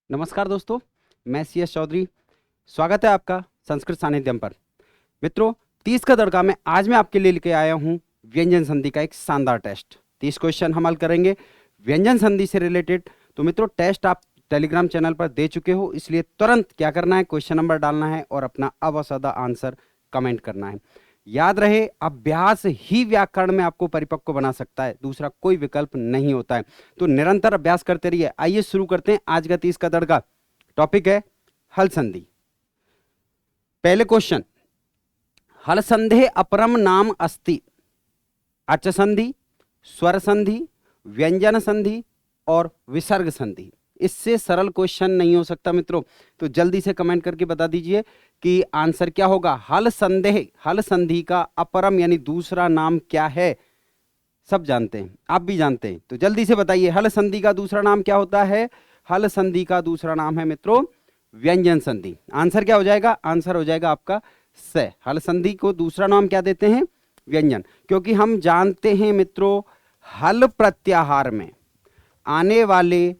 नमस्कार दोस्तों, मैं CS चौधरी। स्वागत है आपका संस्कृत सानिध्यम पर। मित्रों, 30 का तड़का में आज मैं आपके लिए लेके आया हूं व्यंजन संधि का एक शानदार टेस्ट। 30 क्वेश्चन हम हल करेंगे व्यंजन संधि से रिलेटेड। तो मित्रों, टेस्ट आप टेलीग्राम चैनल पर दे चुके हो, इसलिए तुरंत क्या करना है, क्वेश्चन नंबर डालना है और अपना अवसादा आंसर कमेंट करना है। याद रहे, अभ्यास ही व्याकरण में आपको परिपक्व बना सकता है, दूसरा कोई विकल्प नहीं होता है। तो निरंतर अभ्यास करते रहिए। आइए शुरू करते हैं आज का 30 का तड़का। टॉपिक है हल संधि। पहले क्वेश्चन, हल संधे अपरम नाम अस्ति अच संधि, स्वर संधि, व्यंजन संधि और विसर्ग संधि। इससे सरल क्वेश्चन नहीं हो सकता मित्रों। तो जल्दी से कमेंट करके बता दीजिए कि आंसर क्या होगा। हल संदेह, हल संधि का अपरम यानी दूसरा नाम क्या है? सब जानते हैं, आप भी जानते हैं, तो जल्दी से बताइए हल संधि का दूसरा नाम क्या होता है। हल संधि का दूसरा नाम है मित्रों व्यंजन संधि। आंसर क्या हो जाएगा? आंसर हो जाएगा आपका स। हल संधि को दूसरा नाम क्या देते हैं? व्यंजन। क्योंकि हम जानते हैं मित्रों, हल प्रत्याहार में आने वाले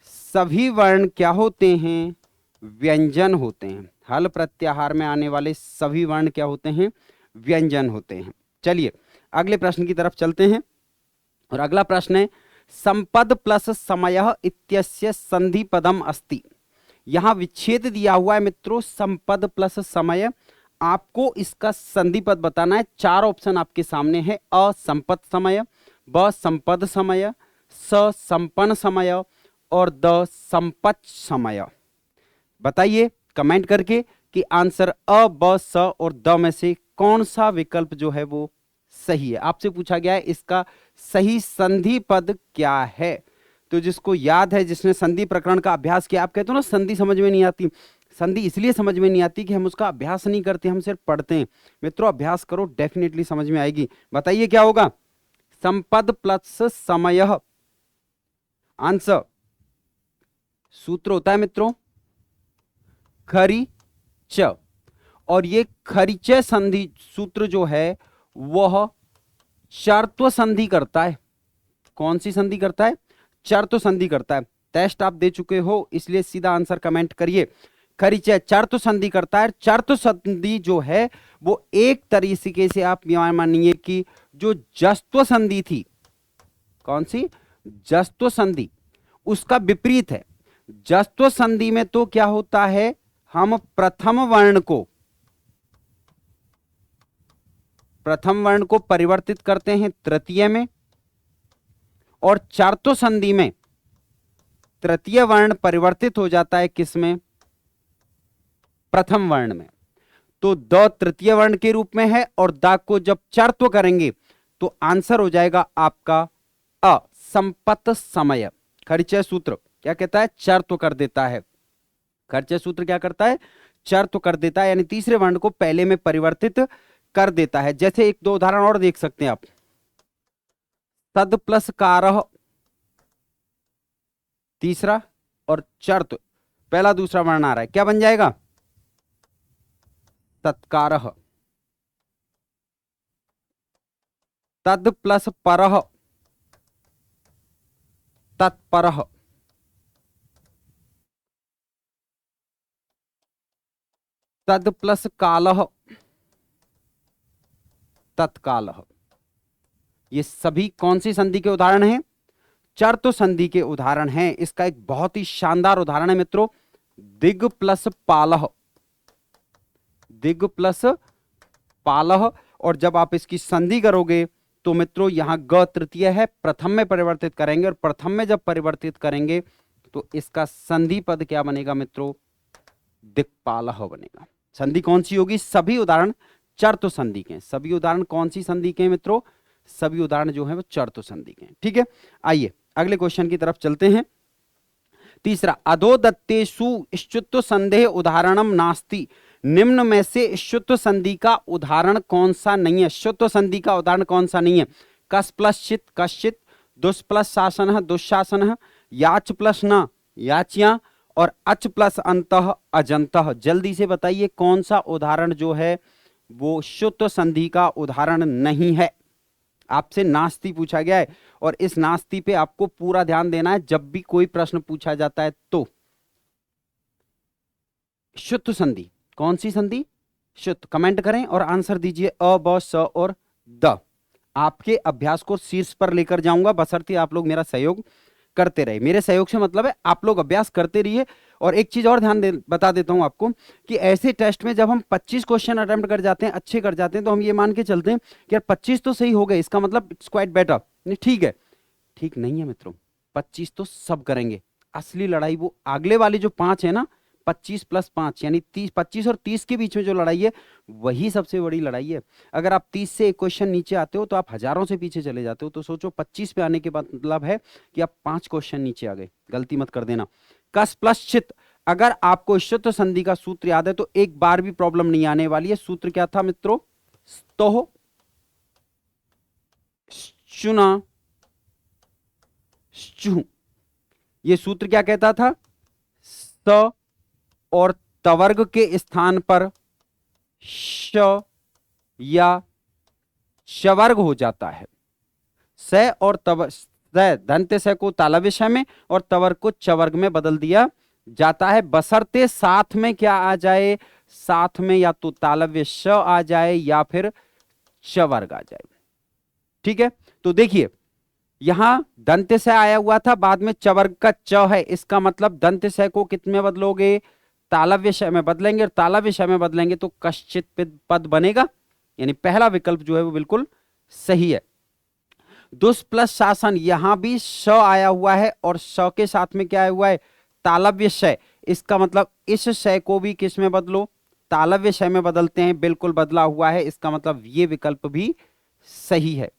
सभी वर्ण क्या होते हैं? व्यंजन होते हैं। हल प्रत्याहार में आने वाले सभी वर्ण क्या होते हैं? व्यंजन होते हैं। चलिए अगले प्रश्न की तरफ चलते हैं। और अगला प्रश्न है, संपद प्लस समयः इत्यस्य संधि पदम अस्ति। यहां विच्छेद दिया हुआ है मित्रों, संपद प्लस समय। आपको इसका संधि पद बताना है। चार ऑप्शन आपके सामने है, अ संपद समय, ब संपद समय, स संपन्न समय और द संपच्छ समय। बताइए कमेंट करके कि आंसर अ, ब, स और द में से कौन सा विकल्प जो है वो सही है। आपसे पूछा गया है इसका सही संधि पद क्या है। तो जिसको याद है, जिसने संधि प्रकरण का अभ्यास किया, आप कहते हो ना संधि समझ में नहीं आती। संधि इसलिए समझ में नहीं आती कि हम उसका अभ्यास नहीं करते, हम सिर्फ पढ़ते हैं। मित्रों अभ्यास करो, डेफिनेटली समझ में आएगी। बताइए क्या होगा? संपद प्लस समय। आंसर सूत्र होता है मित्रों खरी च। और ये खरिच संधि सूत्र जो है वह चर्त्व संधि करता है। कौन सी संधि करता है? चर्त्व संधि करता है। टेस्ट आप दे चुके हो, इसलिए सीधा आंसर कमेंट करिए। खरिचय चर्त्व संधि करता है। चर्त्व संधि जो है वो एक तरीके से आप मानिए कि जो जस्त्व संधि थी, कौन सी? जस्त्व संधि, उसका विपरीत है। जस्त्व संधि में तो क्या होता है, हम प्रथम वर्ण को परिवर्तित करते हैं तृतीय में, और चर्त्व संधि में तृतीय वर्ण परिवर्तित हो जाता है किसमें? प्रथम वर्ण में। तो द तृतीय वर्ण के रूप में है और द को जब चर्त्व करेंगे तो आंसर हो जाएगा आपका अ संपत समय। खरिचय सूत्र क्या कहता है? चर्त्व कर देता है। खरिचय सूत्र क्या करता है? चर्त्व कर देता है, यानी तीसरे वर्ण को पहले में परिवर्तित कर देता है। जैसे एक दो उदाहरण और देख सकते हैं आप। तद प्लस कारः तीसरा और चर्त्व पहला दूसरा वर्ण आ रहा है, क्या बन जाएगा? तत्कारः। तद प्लस परः तत्परः। तद प्लस कालः तत्कालः। ये सभी कौन सी संधि के उदाहरण हैं? चर्त्व संधि के उदाहरण हैं। इसका एक बहुत ही शानदार उदाहरण है मित्रों, दिग प्लस पालः। दिग प्लस पालः। और जब आप इसकी संधि करोगे तो मित्रों यहां ग तृतीय है, प्रथम में परिवर्तित करेंगे, और प्रथम में जब परिवर्तित करेंगे तो इसका संधि पद क्या बनेगा मित्रों? दिक्पालः बनेगा। संधि कौन सी होगी? सभी उदाहरण चर्त्व संधि के हैं। सभी उदाहरण कौन सी संधि के हैं मित्रों? सभी उदाहरण जो है वो चर्त्व संधि के हैं। ठीक है, आइए अगले क्वेश्चन की तरफ चलते हैं। तीसरा, अधोदत्तेषु इष्टुत्व संदेह उदाहरणम नास्ति। निम्न में से इष्टुत्व संधि का उदाहरण कौन सा नहीं है? इष्टुत्व संधि का उदाहरण कौन सा नहीं है? कस प्लस चित कश्चित, दुष् प्लस शासन दुशासन, याच प्लस न याचिया और अच प्लस अंतः अजंतः। जल्दी से बताइए कौन सा उदाहरण जो है वो इष्टुत्व संधि का उदाहरण नहीं है। आपसे नास्ति पूछा गया है और इस नास्ति पे आपको पूरा ध्यान देना है जब भी कोई प्रश्न पूछा जाता है। तो शुद्ध संधि, कौन सी संधि? शुद्ध। कमेंट करें और आंसर दीजिए अ, ब, स और द। आपके अभ्यास को शीर्ष पर लेकर जाऊंगा, बशर्ते आप लोग मेरा सहयोग करते रहे। मेरे सहयोग से मतलब है आप लोग अभ्यास करते रहिए। और एक चीज और बता देता हूं आपको कि ऐसे टेस्ट में जब हम 25 क्वेश्चन अटेम्प्ट कर जाते हैं, अच्छे कर जाते हैं, तो हम ये मान के चलते हैं कि यार 25 तो सही हो गए, इसका मतलब इट्स क्वाइट बेटर। नहीं, ठीक है, ठीक नहीं है मित्रों। 25 तो सब करेंगे, असली लड़ाई वो अगले वाले जो 5 है ना, 25 + 5 यानी 30, 25 और 30 के बीच में जो लड़ाई है वही सबसे बड़ी लड़ाई है। अगर आप 30 से एक क्वेश्चन नीचे आते हो तो आप हजारों से पीछे चले जाते हो। तो सोचो 25 पे आने के बाद मतलब है कि आप 5 क्वेश्चन नीचे आ गए। गलती मत कर देना। कस प्लस चित, अगर आपको शुद्ध संधि का सूत्र याद है तो एक बार भी प्रॉब्लम नहीं आने वाली है। सूत्र क्या था मित्रों? स्तोह, चुना, चू। ये सूत्र क्या कहता था? स और तवर्ग के स्थान पर श या शवर्ग हो जाता है। स और तव स दंत्य स को तालव्य श में और तवर्ग को चवर्ग में बदल दिया जाता है, बशर्ते साथ में क्या आ जाए? साथ में या तो तालव्य श आ जाए या फिर चवर्ग आ जाए। ठीक है, तो देखिए यहां दंत्य स आया हुआ था, बाद में चवर्ग का च है, इसका मतलब दंत्य स को कितने बदलोगे? तालव्य श में बदलेंगे, और तालव्य श में बदलेंगे तो कश्चित पद बनेगा। यानी पहला विकल्प जो है वो बिल्कुल सही है। दुष् प्लस शासन, यहां भी श आया हुआ है और श के साथ में क्या आया हुआ है? तालव्य श। इसका मतलब इस श को भी किस में बदलो? तालव्य श में बदलते हैं, बिल्कुल बदला हुआ है। इसका मतलब ये विकल्प भी सही है।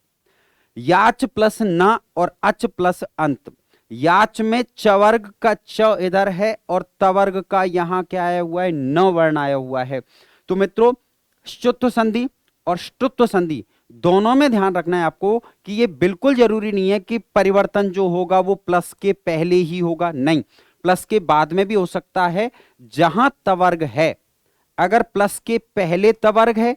याच प्लस न और अच प्लस अंत, याच में चवर्ग का च इधर है और तवर्ग का यहां क्या आया हुआ है? न वर्ण आया हुआ है। तो मित्रों शुद्ध संधि और ष्टुत्व संधि दोनों में ध्यान रखना है आपको कि ये बिल्कुल जरूरी नहीं है कि परिवर्तन जो होगा वो प्लस के पहले ही होगा, नहीं, प्लस के बाद में भी हो सकता है। जहां तवर्ग है, अगर प्लस के पहले तवर्ग है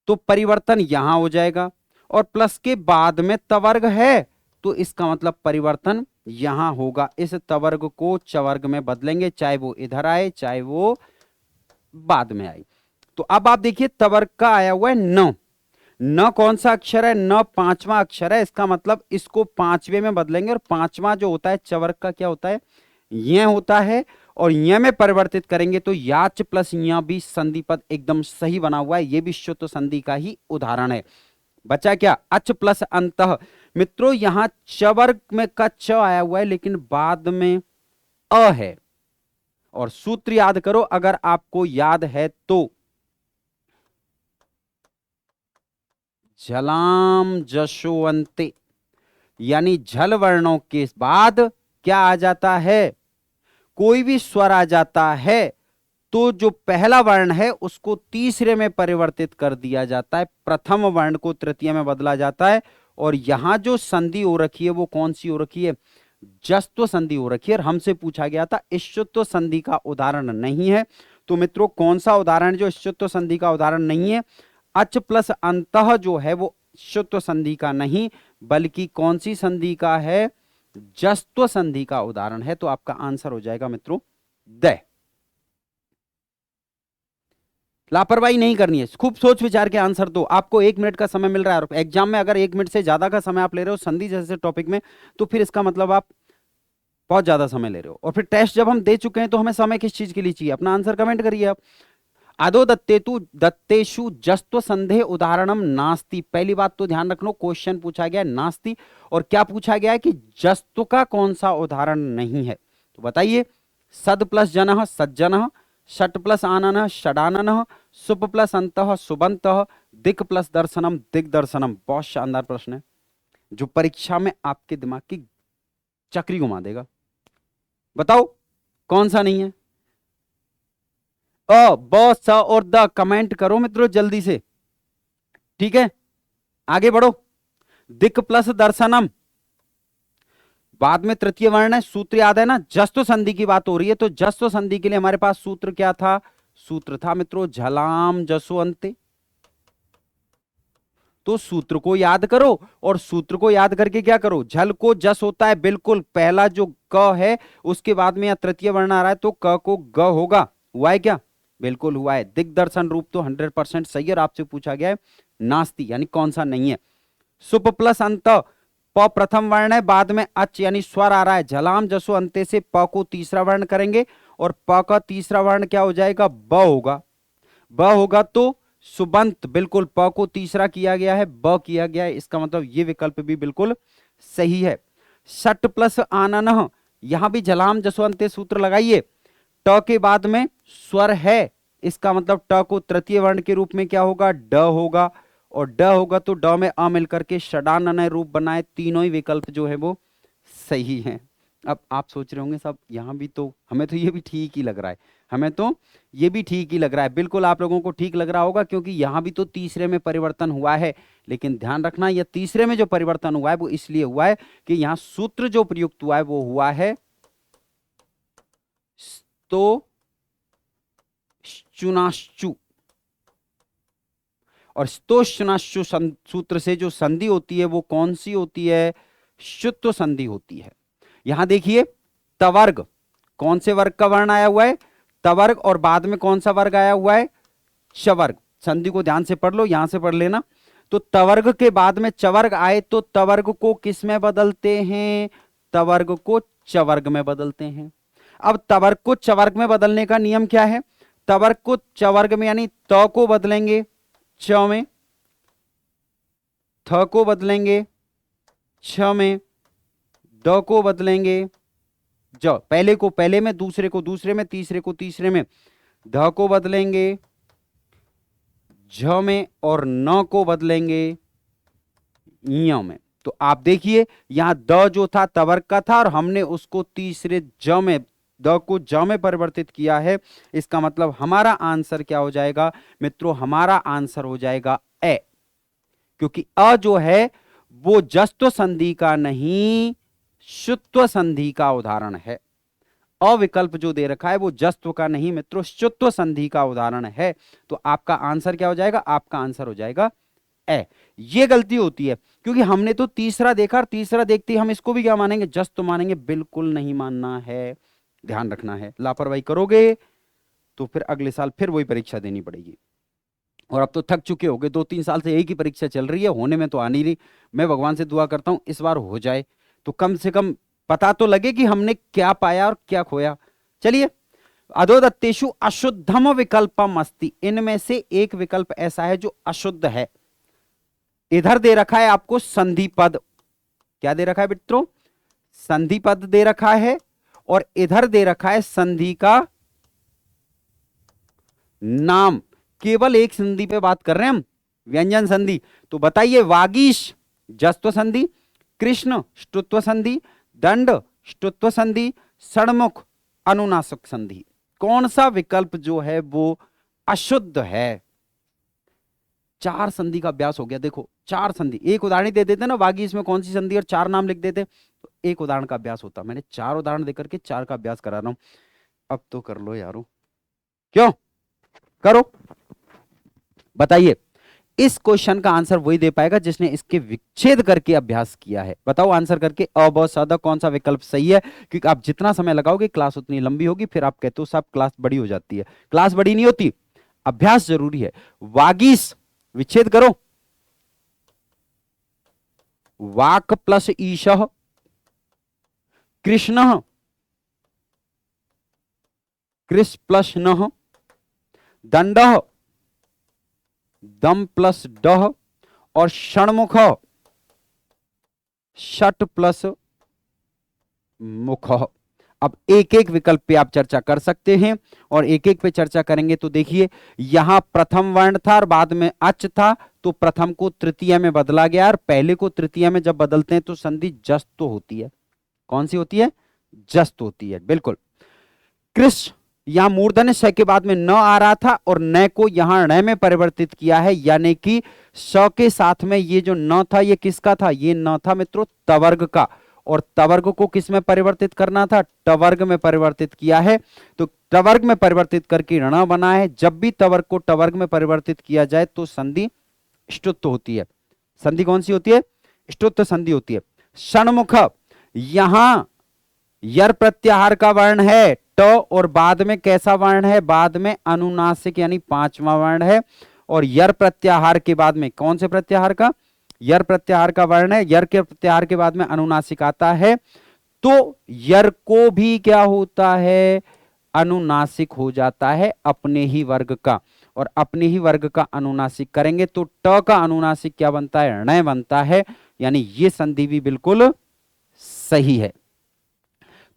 तो परिवर्तन यहां हो जाएगा, और प्लस के बाद में तवर्ग है तो इसका मतलब परिवर्तन यहां होगा। इस तवर्ग को चवर्ग में बदलेंगे, चाहे वो इधर आए चाहे वो बाद में आए। तो अब आप देखिए तवर्ग का आया हुआ है न। न कौन सा अक्षर है? न पांचवा अक्षर है। इसका मतलब इसको पांचवे में बदलेंगे, और पांचवा जो होता है चवर्ग का क्या होता है? यह होता है, और यह में परिवर्तित करेंगे तो याच प्लस यह भी संधि पद एकदम सही बना हुआ है। यह भी शुद्ध संधि का ही उदाहरण है। बचा क्या? अच प्लस अंतः। मित्रों यहां चवर्ग में का च आया हुआ है लेकिन बाद में अ है, और सूत्र याद करो अगर आपको याद है तो, झलाम जशोअंते, यानी झल वर्णों के बाद क्या आ जाता है? कोई भी स्वर आ जाता है तो जो पहला वर्ण है उसको तीसरे में परिवर्तित कर दिया जाता है, प्रथम वर्ण को तृतीय में बदला जाता है। और यहां जो संधि हो रखी है वो कौन सी हो रखी है? जस्त्व संधि हो रखी है। और हमसे पूछा गया था इष्टुत्व संधि का उदाहरण नहीं है। तो मित्रों कौन सा उदाहरण जो इष्टुत्व संधि का उदाहरण नहीं है? अच प्लस अंतः जो है वो शुत्व संधि का नहीं, बल्कि कौन सी संधि का है? जस्त्व संधि का उदाहरण है। तो आपका आंसर हो जाएगा मित्रों द। लापरवाही नहीं करनी है, खूब सोच विचार के आंसर दो। आपको 1 मिनट का समय मिल रहा है, और एग्जाम में अगर 1 मिनट से ज्यादा का समय आप ले रहे हो संधि जैसे टॉपिक में, तो फिर इसका मतलब आप बहुत ज्यादा समय ले रहे हो। और फिर टेस्ट जब हम दे चुके हैं तो हमें समय किस चीज के लिए चाहिए? अपना आंसर कमेंट करिए आप। अदो दत्तेतु दत्तेषु जस्त्व संधे उदाहरणम नास्ति। पहली बात तो ध्यान रखना, क्वेश्चन पूछा गया नास्ति, और क्या पूछा गया है कि जस्त्व का कौन सा उदाहरण नहीं है? तो बताइए। सद प्लस जनः सज्जनः, षट प्लस आननः षडाननः, सुप प्लस अंतः सुबंतः, दिक् प्लस दर्शनम दिग्दर्शनम। बहुत शानदार प्रश्न है जो परीक्षा में आपके दिमाग की चक्री घुमा देगा। बताओ कौन सा नहीं है? अ, ब, स और द कमेंट करो मित्रों जल्दी से। ठीक है, आगे बढ़ो। दिक् प्लस दर्शनम, बाद में तृतीय वर्ण है। सूत्र याद है ना? जस्त्व संधि की बात हो रही है, तो जस्त्व संधि के लिए हमारे पास सूत्र क्या था? सूत्र था मित्रों झलाम जसो अंते। तो सूत्र को याद करो, और सूत्र को याद करके क्या करो, झल को जस होता है, बिल्कुल पहला जो क है उसके बाद में या तृतीय वर्ण आ रहा है तो क को ग होगा। हुआ है क्या? बिल्कुल हुआ है। दिग्दर्शन रूप तो 100% सही है, और आपसे पूछा गया है नास्ति यानी कौन सा नहीं है। सुप प्लस अंत, प प्रथम वर्ण है, बाद में अच यानी स्वर आ रहा है, झलाम जसो अंते से प को तीसरा वर्ण करेंगे, और प का तीसरा वर्ण क्या हो जाएगा? ब होगा। ब होगा तो सुबंत, बिल्कुल प को तीसरा किया गया है, ब किया गया है, इसका मतलब ये विकल्प भी बिल्कुल सही है। सट प्लस आनन, यहां भी झलाम जसवंते सूत्र लगाइए, ट के बाद में स्वर है, इसका मतलब ट को तृतीय वर्ण के रूप में क्या होगा? ड होगा, और ड होगा तो ड में अ मिलकर के षडाननय रूप बनाए। तीनों ही विकल्प जो है वो सही हैं। अब आप सोच रहे होंगे साहब यहां भी तो हमें तो ये भी ठीक ही लग रहा है, हमें तो ये भी ठीक ही लग रहा है। बिल्कुल आप लोगों को ठीक लग रहा होगा, क्योंकि यहां भी तो तीसरे में परिवर्तन हुआ है। लेकिन ध्यान रखना, यह तीसरे में जो परिवर्तन हुआ है वो इसलिए हुआ है कि यहां सूत्र जो प्रयुक्त हुआ है वो हुआ है तो चुनाश्चु, और स्तोश्चुनाश्चु सूत्र से जो संधि होती है वो कौन सी होती है? शुत्व संधि होती है। यहां देखिए तवर्ग, कौन से वर्ग का वर्ण आया हुआ है? तवर्ग, और बाद में कौन सा वर्ग आया हुआ है? चवर्ग। संधि को ध्यान से पढ़ लो, यहां से पढ़ लेना। तो तवर्ग के बाद में चवर्ग आए तो तवर्ग को किस में बदलते हैं? तवर्ग को चवर्ग में बदलते हैं। अब तवर्ग को चवर्ग में बदलने का नियम क्या है? तवर्ग को चवर्ग में यानी त को बदलेंगे च में, थ को बदलेंगे छ में, ड को बदलेंगे ज, पहले को पहले में, दूसरे को दूसरे में, तीसरे को तीसरे में, ध को बदलेंगे झ में, और न को बदलेंगे य में। तो आप देखिए यहां द जो था तवर्ग का था, और हमने उसको तीसरे ज में, द को ज में परिवर्तित किया है। इसका मतलब हमारा आंसर क्या हो जाएगा मित्रों? हमारा आंसर हो जाएगा ए, क्योंकि अ जो है वो जस्त्व संधि का नहीं शुत्व संधि का उदाहरण है। अविकल्प जो दे रखा है वो जस्त्व का नहीं मित्रों शुत्व संधि का उदाहरण है। तो आपका आंसर क्या हो जाएगा? आपका आंसर हो जाएगा ए। ये गलती होती है क्योंकि हमने तो तीसरा देखा, और तीसरा देखते ही हम इसको भी क्या मानेंगे? जस्त्व मानेंगे। बिल्कुल नहीं मानना है, ध्यान रखना है। लापरवाही करोगे तो फिर अगले साल फिर वही परीक्षा देनी पड़ेगी। और अब तो थक चुके होगे, 2-3 साल से एक ही परीक्षा चल रही है, होने में तो आ नहीं रही। मैं भगवान से दुआ करता हूं इस बार हो जाए, तो कम से कम पता तो लगे कि हमने क्या पाया और क्या खोया। चलिए, अधोदत्तेषु अशुद्धम विकल्पम अस्ति, इनमें से एक विकल्प ऐसा है जो अशुद्ध है। इधर दे रखा है आपको संधि पद, क्या दे रखा है मित्रों? संधि पद दे रखा है, और इधर दे रखा है संधि का नाम। केवल एक संधि पे बात कर रहे हैं हम, व्यंजन संधि। तो बताइए, वागीश जस्त्व संधि, कृष्ण ष्टुत्व संधि, दंड ष्टुत्व संधि, षण्मुख अनुनासिक संधि, कौन सा विकल्प जो है वो अशुद्ध है? 4 संधि का अभ्यास हो गया। देखो 4 संधि, एक उदाहरण दे देते ना वागीश में कौन सी संधि, और 4 नाम लिख देते तो एक उदाहरण का अभ्यास होता। मैंने 4 उदाहरण देकर के 4 का अभ्यास करा रहा हूं। अब तो कर लो यारो, क्यों करो? बताइए, इस क्वेश्चन का आंसर वही दे पाएगा जिसने इसके विच्छेद करके अभ्यास किया है। बताओ आंसर करके, अ ब स द कौन सा विकल्प सही है? क्योंकि आप जितना समय लगाओगे क्लास उतनी लंबी होगी, फिर आप कहते हो साहब क्लास बड़ी हो जाती है। क्लास बड़ी नहीं होती, अभ्यास जरूरी है। वागीस विच्छेद करो, वाक प्लस ईश, कृष्ण कृष प्लस न, दंड दम प्लस डह, और षण्मुख षट प्लस मुख। अब एक एक विकल्प पे आप चर्चा कर सकते हैं, और एक एक पे चर्चा करेंगे। तो देखिए यहां प्रथम वर्ण था और बाद में अच था, तो प्रथम को तृतीय में बदला गया, और पहले को तृतीय में जब बदलते हैं तो संधि जस्त तो होती है। कौन सी होती है? जस्त होती है, बिल्कुल। कृष यहां मूर्धन्य श के बाद में न आ रहा था, और न को यहां ण में परिवर्तित किया है, यानी कि स के साथ में ये जो न था ये किसका था? ये न था मित्रों तवर्ग का, और तवर्ग को किस में परिवर्तित करना था? टवर्ग में परिवर्तित किया है। तो टवर्ग में परिवर्तित करके ऋण बना है। जब भी तवर्ग को टवर्ग में परिवर्तित किया जाए तो संधि ष्टुत्व होती है। संधि कौन सी होती है? ष्टुत्व संधि होती है। षण्मुख, यहां यर प्रत्याहार का वर्ण है ट, और बाद में कैसा वर्ण है? बाद में अनुनासिक यानी पांचवा वर्ण है। और यर प्रत्याहार के बाद में कौन से प्रत्याहार का? यर प्रत्याहार का वर्ण है। यर के प्रत्याहार के बाद में अनुनासिक आता है, तो यर को भी क्या होता है? अनुनासिक हो जाता है अपने ही वर्ग का, और अपने ही वर्ग का अनुनासिक करेंगे तो ट का अनुनासिक क्या बनता है? ण बनता है। यानी ये संधि भी बिल्कुल सही है।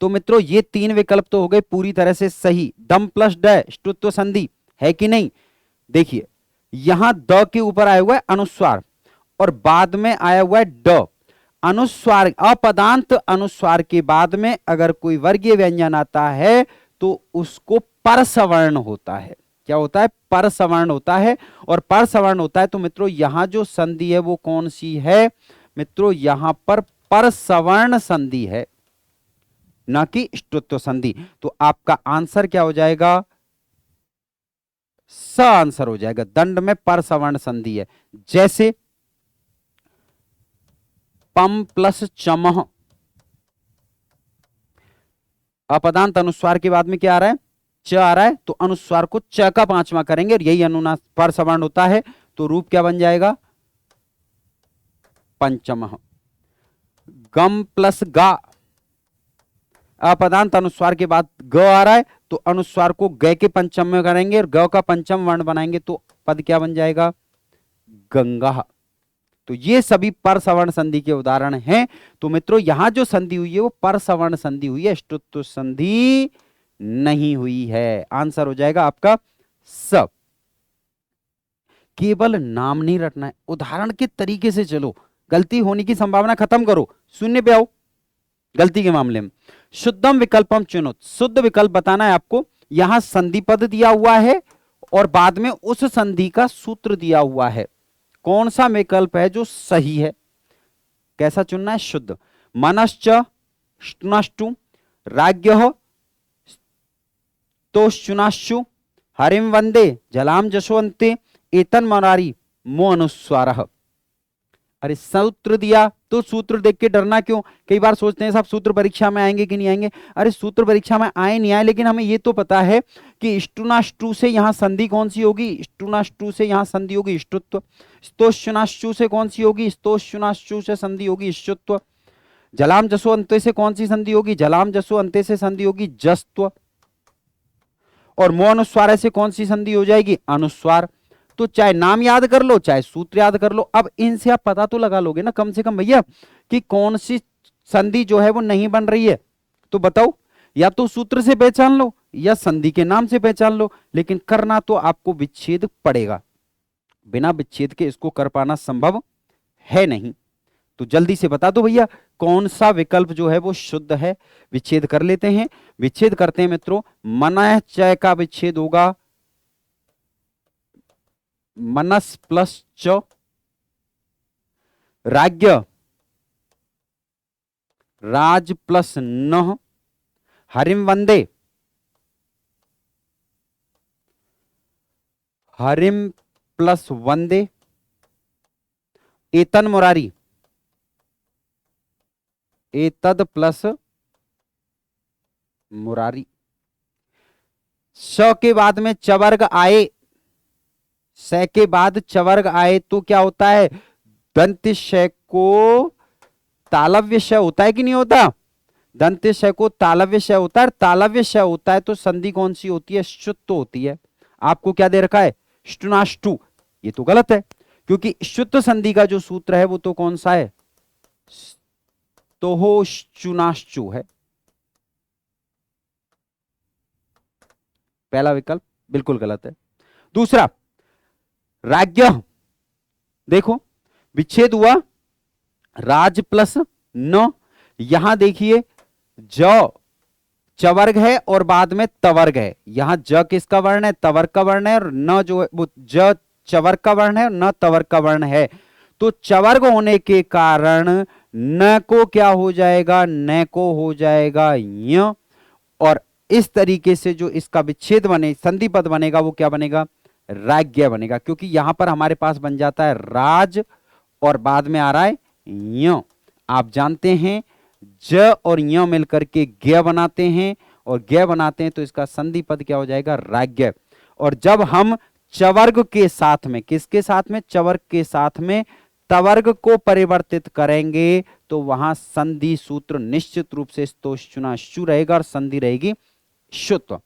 तो मित्रों ये तीन विकल्प तो हो गए पूरी तरह से सही। दम प्लस ड ष्टुत्व संधि है कि नहीं? देखिए यहां द के ऊपर आया हुआ है अनुस्वार, और बाद में आया हुआ है ड। अनुस्वार, अपदांत अनुस्वार के बाद में अगर कोई वर्गीय व्यंजन आता है तो उसको परसवर्ण होता है। क्या होता है? परसवर्ण होता है। और परसवर्ण होता है तो मित्रों यहां जो संधि है वो कौन सी है? मित्रों यहां पर परसवर्ण संधि है, ना कि ष्टुत्व संधि। तो आपका आंसर क्या हो जाएगा? स आंसर हो जाएगा। दंड में परसवर्ण संधि है। जैसे पम प्लस चमह, अपदांत अनुस्वार के बाद में क्या आ रहा है? च आ रहा है, तो अनुस्वार को च का पांचवा करेंगे और यही अनुनास परसवर्ण होता है, तो रूप क्या बन जाएगा? पंचमः। गम प्लस गा, अपदांत अनुस्वार के बाद ग आ रहा है, तो अनुस्वार को ग के पंचम में करेंगे और ग का पंचम वर्ण बनाएंगे तो पद क्या बन जाएगा? गंगा। तो ये सभी परसवर्ण संधि के उदाहरण हैं। तो मित्रों यहां जो संधि हुई है वो परसवर्ण संधि हुई है, ष्टुत्व संधि नहीं हुई है। आंसर हो जाएगा आपका स। केवल नाम नहीं रटना है, उदाहरण के तरीके से चलो, गलती होने की संभावना खत्म करो, शून्य पे आओ गलती के मामले में। शुद्धम विकल्पम चुनो, शुद्ध विकल्प बताना है आपको। यहां संधि पद दिया हुआ है और बाद में उस संधि का सूत्र दिया हुआ है। कौन सा विकल्प है जो सही है? कैसा चुनना है? शुद्ध। मनश्च ष्टुनाष्टु राज्ञः तोश्चुनाश्चु हरिम वंदे जलाम जशोन्ते एतन मरारी मो अनुस्वारः। अरे सूत्र दिया तो सूत्र देख के डरना क्यों? कई बार सोचते हैं साहब सूत्र परीक्षा में आएंगे कि नहीं आएंगे। अरे सूत्र परीक्षा में आए नहीं आए, लेकिन हमें ये तो पता है कि ष्टुनाष्टु से यहां संधि कौन सी होगी? ष्टुनाष्टु से यहां संधि होगी ष्टुत्व। स्तोश्चुनाश्चु से कौन सी होगी? स्तोश्चुनाश्चु से संधि होगी ष्टुत्व। जलाम जसो अंत्य से कौन सी संधि होगी? जलाम जसो अंत्य से संधि होगी जस्त्व। और मो अनुस्वार से कौन सी संधि हो जाएगी? अनुस्वार। तो चाहे नाम याद कर लो चाहे सूत्र याद कर लो, अब इनसे आप पता तो लगा लोगे ना कम से कम भैया कि कौन सी संधि जो है वो नहीं बन रही है। तो बताओ, या तो सूत्र से पहचान लो या संधि के नाम से पहचान लो, लेकिन करना तो आपको विच्छेद पड़ेगा। बिना विच्छेद के इसको कर पाना संभव है नहीं। तो जल्दी से बता दो भैया कौन सा विकल्प जो है वो शुद्ध है। विच्छेद कर लेते हैं। विच्छेद करते हैं मित्रों। मनः चय का विच्छेद होगा मनस प्लस च, राज्ञ राज प्लस न, हरिम वंदे हरिम प्लस वंदे, एतन मुरारी एतद प्लस मुरारी। श के बाद में चवर्ग आए, स के बाद चवर्ग आए तो क्या होता है? दंत श को तालव्य श होता है कि नहीं होता? दंत श को तालव्य श होता है। तालव्य श होता है तो संधि कौन सी होती है? शुत्व होती है। आपको क्या दे रखा है? ष्टुनाष्टु। ये तो गलत है, क्योंकि शुत्व संधि का जो सूत्र है वो तो कौन सा है? तोहोश्चुनाश्चु है। पहला विकल्प बिल्कुल गलत है। दूसरा राज्ञ, देखो विच्छेद हुआ राज प्लस न। यहां देखिए ज चवर्ग है और बाद में तवर्ग है। यहां ज किसका वर्ण है? तवर्ग का वर्ण है, और न जो है वो ज चवर्ग का वर्ण है, न तवर्ग का वर्ण है। तो चवर्ग होने के कारण न को क्या हो जाएगा? न को हो जाएगा य, और इस तरीके से जो इसका विच्छेद बने संधि पद बनेगा वो क्या बनेगा? राज्ञ बनेगा, क्योंकि यहां पर हमारे पास बन जाता है राज और बाद में आ रहा है य। आप जानते हैं ज और य मिलकर के ज्ञ बनाते हैं, और ज्ञ बनाते हैं तो इसका संधि पद क्या हो जाएगा, राज्ञ। और जब हम चवर्ग के साथ में, किसके साथ में, चवर्ग के साथ में तवर्ग को परिवर्तित करेंगे तो वहां संधि सूत्र निश्चित रूप से स्तोषणाशु रहेगा और संधि रहेगी शुत्व।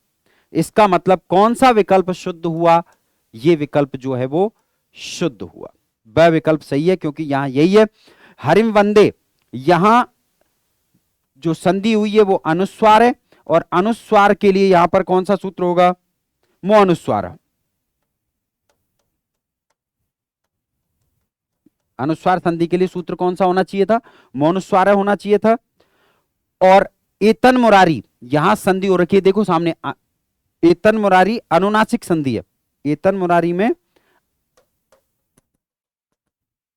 इसका मतलब कौन सा विकल्प शुद्ध हुआ, ये विकल्प जो है वो शुद्ध हुआ, वह विकल्प सही है, क्योंकि यहां यही है हरिम वंदे। यहां जो संधि हुई है वो अनुस्वार है, और अनुस्वार के लिए यहां पर कौन सा सूत्र होगा, मो अनुस्वार। अनुस्वार संधि के लिए सूत्र कौन सा होना चाहिए था, मौनुस्वार होना चाहिए था। और एतन मुरारी, यहां संधि हो रखी है, देखो सामने एतन मुरारी अनुनासिक संधि है, एतन मुरारी में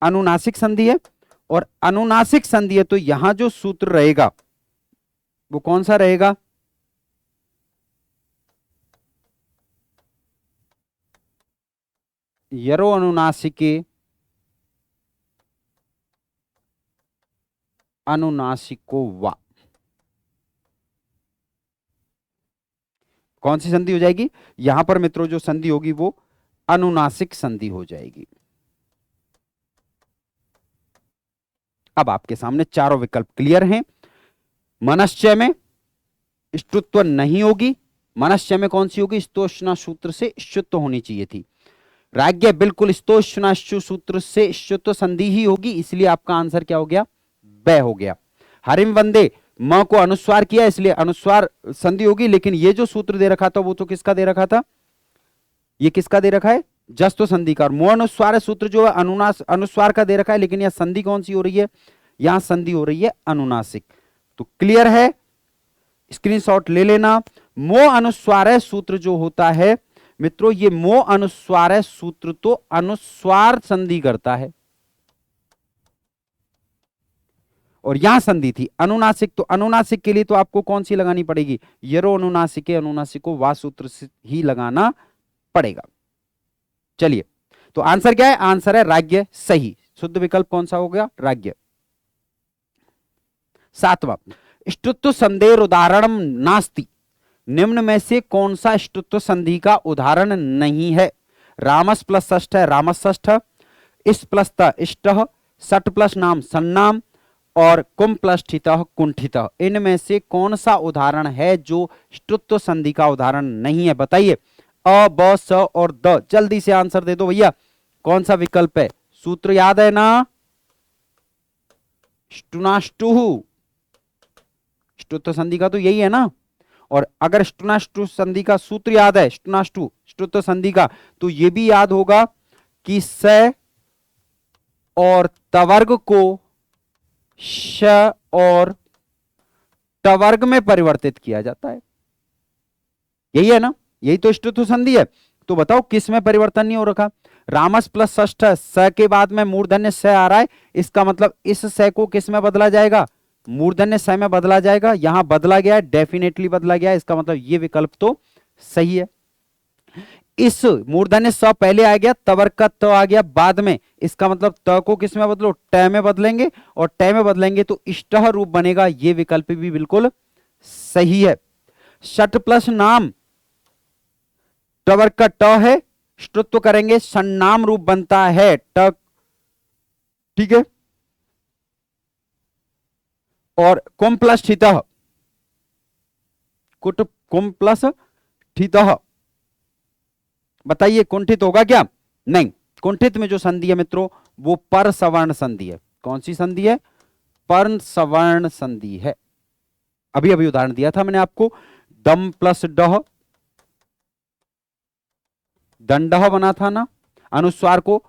अनुनासिक संधि है, और अनुनासिक संधि है तो यहां जो सूत्र रहेगा वो कौन सा रहेगा, यरो अनुनासिके अनुनासिको वा। कौन सी संधि हो जाएगी, यहां पर मित्रों जो संधि होगी वो अनुनासिक संधि हो जाएगी। अब आपके सामने चारों विकल्प क्लियर हैं। मनश्चय में ष्टुत्व नहीं होगी, मनश्चय में कौन सी होगी, स्तोषणा सूत्र से शुत्व होनी चाहिए थी। राज्ञ बिल्कुल स्तोषणाशु सूत्र से शुत्व संधि ही होगी, इसलिए आपका आंसर क्या हो गया, ब हो गया। हरिम वंदे म को अनुस्वार किया इसलिए अनुस्वार संधि होगी, लेकिन ये जो सूत्र दे रखा था वो तो किसका दे रखा था, ये किसका दे रखा है, जस्तो संधि का। और मो अनुस्वार सूत्र जो है अनुस्वार का दे रखा है, लेकिन यह संधि कौन सी हो रही है, यहां संधि हो रही है अनुनासिक। तो क्लियर है, स्क्रीनशॉट ले लेना। मो अनुस्वार सूत्र जो होता है मित्रों, ये मो अनुस्वार सूत्र तो अनुस्वार संधि करता है, और यहां संधि थी अनुनासिक, तो अनुनासिक के लिए तो आपको कौन सी लगानी पड़ेगी, यरो अनुनासिके अनुनासिको वा सूत्र ही लगाना पड़ेगा। चलिए, तो आंसर क्या है, आंसर है राज्ञ, सही। शुद्ध विकल्प कौन सा हो गया, राज्ञ। सातवां, ष्टुत्व संधेर उदाहरण नास्ति, निम्न में से कौन सा ष्टुत्व संधि का उदाहरण नहीं है। रामस प्लस षष्ठ है रामस षष्ठ, इस प्लस त इष्ट, सट प्लस नाम सन्नाम, और कुम प्लस ठित कुंठित। इनमें से कौन सा उदाहरण है जो ष्टुत्व संधि का उदाहरण नहीं है, बताइए। अ ब स और द, जल्दी से आंसर दे दो भैया, कौन सा विकल्प है, सूत्र याद है ना, ष्टुनाष्टुः, ष्टुत्व संधि का तो यही है ना। और अगर ष्टुनाष्टु संधि का सूत्र याद है, ष्टुनाष्टु ष्टुत्व संधि का, तो यह भी याद होगा कि स और तवर्ग को श और टवर्ग में परिवर्तित किया जाता है, यही है ना, यही तो ष्टुत्व संधि है। तो बताओ किस में परिवर्तन नहीं हो रखा, रामस प्लस षष्ठ, स के बाद में मूर्धन्य स आ रहा है, इसका मतलब इस स को किस में बदला जाएगा, मूर्धन्य स में बदला जाएगा। यहां बदला गया है, डेफिनेटली बदला गया है, इसका मतलब ये विकल्प तो सही है। इस मूर्धन्य स पहले आ गया, तवर्ग का त आ गया बाद में, इसका मतलब त को किस में बदलो, ट में बदलेंगे, और ट में बदलेंगे तो इष्टः रूप बनेगा, ये विकल्प भी बिल्कुल सही है। षट प्लस नाम, टवर्ग का ट है, ष्टुत्व करेंगे सन्नाम रूप बनता है ट, ठीक है। और कुम प्लस ठितः, कुट कुम प्लस ठितः, बताइए कुंठित होगा क्या, नहीं। कुंठित में जो संधि है मित्रों वो पर सवर्ण संधि है, कौन सी संधि है, पर सवर्ण संधि है। अभी अभी उदाहरण दिया था मैंने आपको, दम प्लस डह, दंडह बना था ना, अनुस्वार को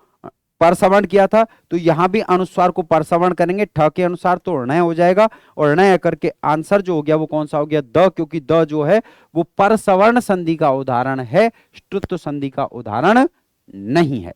परसवर्ण किया था, तो यहां भी अनुस्वार को परसवर्ण करेंगे ठ के अनुसार तो णय हो जाएगा, और णय करके आंसर जो हो गया वो कौन सा हो गया, द, क्योंकि द जो है वो परसवर्ण संधि का उदाहरण है, ष्टुत्व संधि का उदाहरण नहीं है।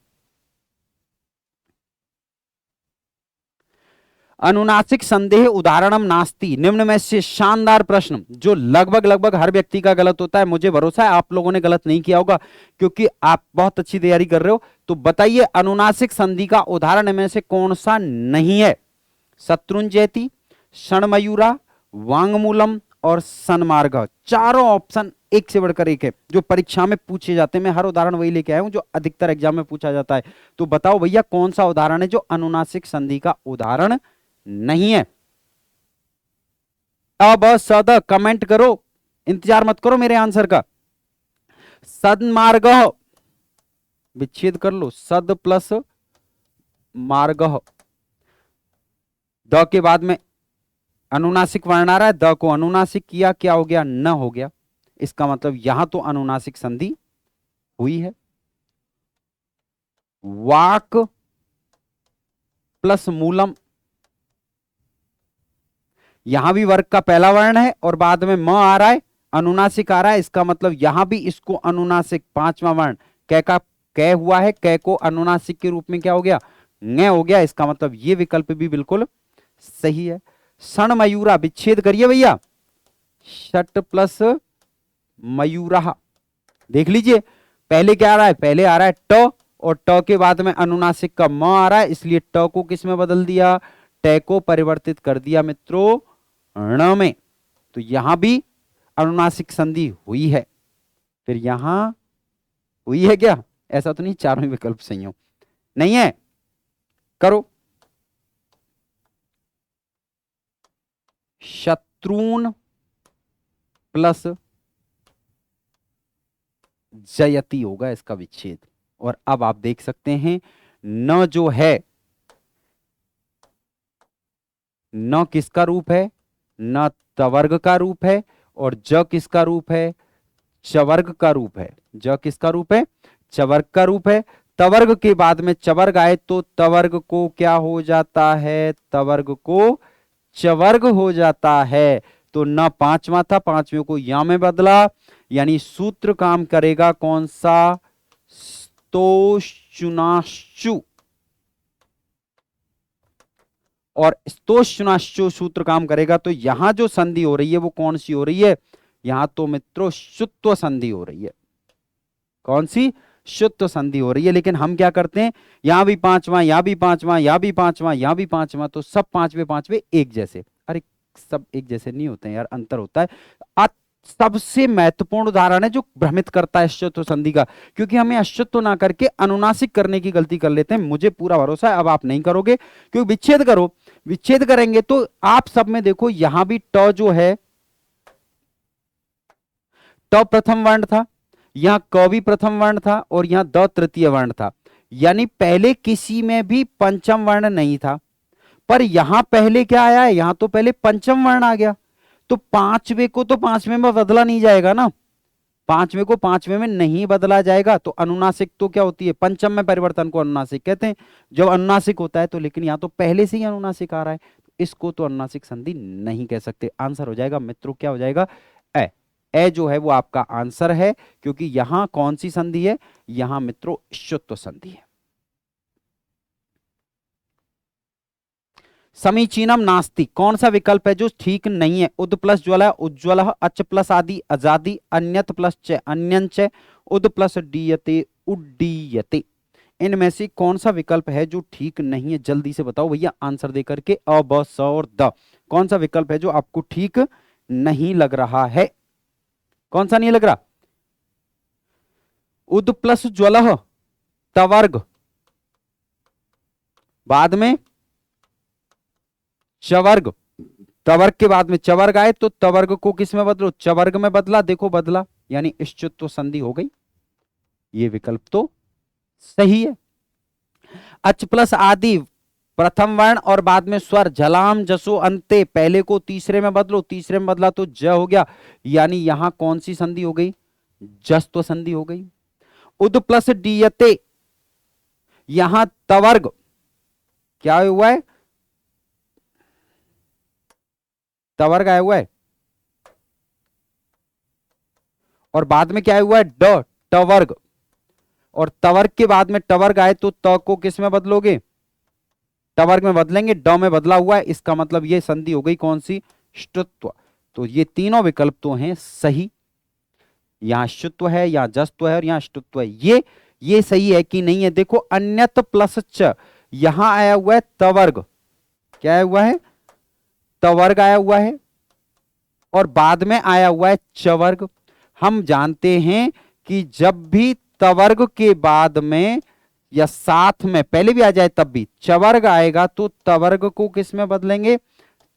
अनुनासिक संदेह उदाहरणम नास्ति, निम्न में से शानदार प्रश्न जो लगभग लगभग हर व्यक्ति का गलत होता है, मुझे भरोसा है आप लोगों ने गलत नहीं किया होगा क्योंकि आप बहुत अच्छी तैयारी कर रहे हो। तो बताइए अनुनासिक संधि का उदाहरण में से कौन सा नहीं है? शत्रुंजयति, षणमयूरा, वांगमूलम और सन्मार्ग। चारों ऑप्शन एक से बढ़कर एक है जो परीक्षा में पूछे जाते हैं। मैं हर उदाहरण वही लेके आया हूं जो अधिकतर एग्जाम में पूछा जाता है। तो बताओ भैया कौन सा उदाहरण है जो अनुनासिक संधि का उदाहरण नहीं है? अब सद कमेंट करो, इंतजार मत करो मेरे आंसर का। सन्मार्ग, विच्छेद कर लो, सद प्लस मार्ग, द के बाद में अनुनासिक वर्ण आ रहा है, द को अनुनासिक किया, क्या हो गया? न हो गया। इसका मतलब यहां तो अनुनासिक संधि हुई है। वाक प्लस मूलम, यहां भी वर्ग का पहला वर्ण है और बाद में म आ रहा है, अनुनासिक आ रहा है। इसका मतलब यहां भी इसको अनुनासिक पांचवा वर्ण कै का कै हुआ है, कै को अनुनासिक के रूप में क्या हो गया? ङ हो गया। इसका मतलब ये विकल्प भी बिल्कुल सही है। षण मयूरा, विच्छेद करिए भैया, षट प्लस मयूरा, देख लीजिए पहले क्या आ रहा है? पहले आ रहा है ट और ट के बाद में अनुनासिक का म आ रहा है, इसलिए ट को किस में बदल दिया? ट को परिवर्तित कर दिया मित्रों ण में। तो यहां भी अनुनासिक संधि हुई है। फिर यहां हुई है क्या? ऐसा तो नहीं चारों ही विकल्प सही हो, नहीं है? करो। शत्रुन प्लस जयति होगा इसका विच्छेद। और अब आप देख सकते हैं न जो है, न किसका रूप है? न तवर्ग का रूप है। और ज किसका रूप है? चवर्ग का रूप है। ज किसका रूप है? चवर्ग का रूप है। तवर्ग के बाद में चवर्ग आए तो तवर्ग को क्या हो जाता है? तवर्ग को चवर्ग हो जाता है। तो न पांचवा था, पांचवें को या में बदला, यानी सूत्र काम करेगा कौन सा? स्तोश्चुनाश्चु। और स्तोश्चुनाश्चु सूत्र काम करेगा तो यहां जो संधि हो रही है वो कौन सी हो रही है? यहां तो मित्रों शुत्व संधि हो रही है। कौन सी? शुत्व संधि हो रही है। लेकिन हम क्या करते हैं, यहां भी पांचवा, यहां भी पांचवा, यहां भी पांचवा, यहां भी पांचवा, तो सब पांचवे पांचवे एक जैसे। अरे सब एक जैसे नहीं होते हैं यार, अंतर होता है। सबसे महत्वपूर्ण उदाहरण है जो भ्रमित करता है अश्चत्व संधि का, क्योंकि हमें अश्चत्व ना करके अनुनासिक करने की गलती कर लेते हैं। मुझे पूरा भरोसा है अब आप नहीं करोगे, क्योंकि विच्छेद करो, विच्छेद करेंगे तो आप सब में देखो यहां भी ट जो है, ट प्रथम वर्ण था, यहां क भी प्रथम वर्ण था और यहां द तृतीय वर्ण था। यानी पहले किसी में भी पंचम वर्ण नहीं था, पर यहां पहले क्या आया है? यहां तो पहले पंचम वर्ण आ गया। तो पांचवे को तो पांचवें में बदला नहीं जाएगा ना, पांचवें को पांचवें में नहीं बदला जाएगा। तो अनुनासिक तो क्या होती है? पंचम में परिवर्तन को अनुनासिक कहते हैं। जब अनुनासिक होता है तो, लेकिन यहां तो पहले से ही अनुनासिक आ रहा है, इसको तो अनुनासिक संधि नहीं कह सकते। आंसर हो जाएगा मित्रों, क्या हो जाएगा? ए। ए जो है वो आपका आंसर है, क्योंकि यहां कौन सी संधि है? यहां मित्रों शुत्व संधि है। समीचीनम नास्ति, कौन सा विकल्प है जो ठीक नहीं है? उद प्लस ज्वल, उज्ज्वल, अच प्लस आदि, आजादी, अन्यत प्लस च, अन्यंच, उद प्लस डीयते, उड्डीयते। इनमें से कौन सा विकल्प है जो ठीक नहीं है? जल्दी से बताओ भैया आंसर दे करके। अ, ब, स और द, कौन सा विकल्प है जो आपको ठीक नहीं लग रहा है? कौन सा नहीं लग रहा? उद प्लस ज्वल, तवर्ग, बाद में चवर्ग, तवर्ग के बाद में चवर्ग आए तो तवर्ग को किस में बदलो? चवर्ग में बदला, देखो बदला, यानी इश्चुत्व संधि हो गई। ये विकल्प तो सही है। अच प्लस आदि, प्रथम वर्ण और बाद में स्वर, झलाम जसो अंते, पहले को तीसरे में बदलो, तीसरे में बदला तो ज हो गया, यानी यहां कौन सी संधि हो गई? जस्त्व संधि हो गई। उद प्लस डीयते, यहां तवर्ग क्या हुआ है? तवर्ग आया हुआ है और बाद में क्या हुआ है? ड, टवर्ग। और तवर्ग के बाद में टवर्ग आए तो त को किस में बदलोगे? टवर्ग में बदलेंगे, ड में बदला हुआ है, इसका मतलब ये संधि हो गई कौन सी, ष्टुत्व। तो ये तीनों विकल्प तो हैं सही, यहां शुत्व है, यहां जस्तव है और यहां ष्टुत्व है। ये सही है कि नहीं है? देखो अन्यत प्लस च, यहां आया हुआ है तवर्ग, क्या आया हुआ है, तवर्ग आया हुआ है, और बाद में आया हुआ है चवर्ग। हम जानते हैं कि जब भी तवर्ग के बाद में या साथ में, पहले भी आ जाए तब भी चवर्ग आएगा, तो तवर्ग को किस में बदलेंगे,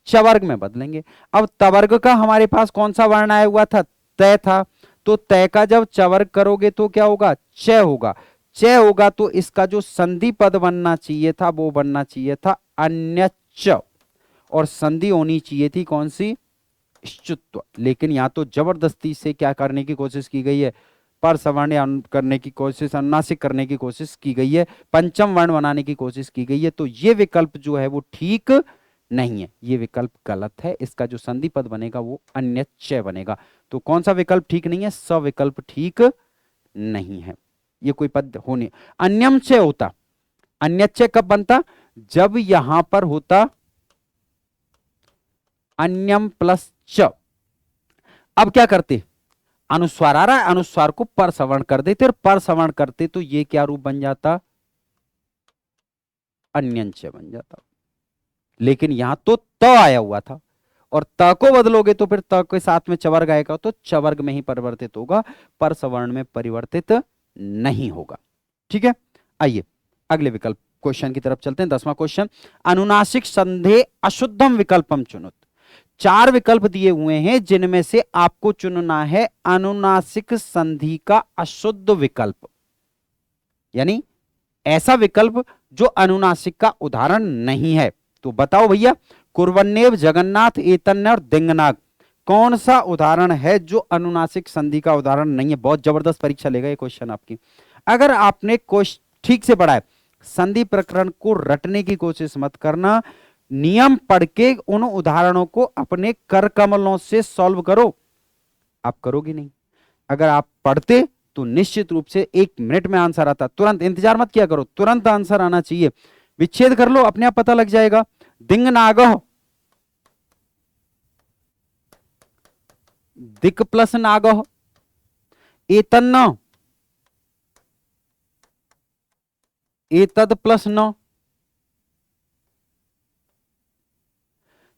चवर्ग में बदलेंगे। अब तवर्ग का हमारे पास कौन सा वर्ण आया हुआ था, तय था, तो तय का जब चवर्ग करोगे तो क्या होगा, च होगा। च होगा तो इसका जो संधि पद बनना चाहिए था वो बनना चाहिए था अन्यच्च, और संधि होनी चाहिए थी कौन सी, ष्टुत्व। लेकिन यहां तो जबरदस्ती से क्या करने की कोशिश की गई है, पर सवर्ण करने की कोशिश, अनुनासिक करने की कोशिश की गई है, पंचम वर्ण बनाने की कोशिश की गई है। तो ये विकल्प जो है वो ठीक नहीं है, ये विकल्प गलत है। इसका जो संधि पद बनेगा वो अन्यच्चय बनेगा। तो कौन सा विकल्प ठीक नहीं है, स विकल्प ठीक नहीं है। ये कोई पद होने, अन्यमचय होता, अन्यच्चय कब बनता, जब यहां पर होता अन्यम प्लस च। अब क्या करते, अनुस्वार आ रहा है, अनुस्वार को पर सवर्ण कर देते, और पर सवर्ण करते तो ये क्या रूप बन जाता, अन्यंच बन जाता। लेकिन यहां तो त आया हुआ था, और त को बदलोगे तो फिर त के साथ में चवर्ग आएगा, तो चवर्ग में ही परिवर्तित होगा, पर सवर्ण में परिवर्तित नहीं होगा। ठीक है, आइए अगले विकल्प क्वेश्चन की तरफ चलते हैं। 10वां क्वेश्चन, अनुनासिक संधे अशुद्धम विकल्पम चुनुत। 4 विकल्प दिए हुए हैं जिनमें से आपको चुनना है अनुनासिक संधि का अशुद्ध विकल्प, यानी ऐसा विकल्प जो अनुनासिक का उदाहरण नहीं है। तो बताओ भैया, कुर्वन्नेव, जगन्नाथ, एतन्य और दिंगनाग, कौन सा उदाहरण है जो अनुनासिक संधि का उदाहरण नहीं है? बहुत जबरदस्त परीक्षा लेगा ये क्वेश्चन आपकी। अगर आपने क्वेश्चन ठीक से पढ़ा है, संधि प्रकरण को रटने की कोशिश मत करना, नियम पढ़ के उन उदाहरणों को अपने कर कमलों से सॉल्व करो। आप करोगे नहीं। अगर आप पढ़ते तो निश्चित रूप से 1 मिनट में आंसर आता, तुरंत इंतजार मत किया करो, तुरंत आंसर आना चाहिए। विच्छेद कर लो, अपने आप पता लग जाएगा। दिंगनागह, दिक प्लस नागह, एतन्न, एतद प्लस न,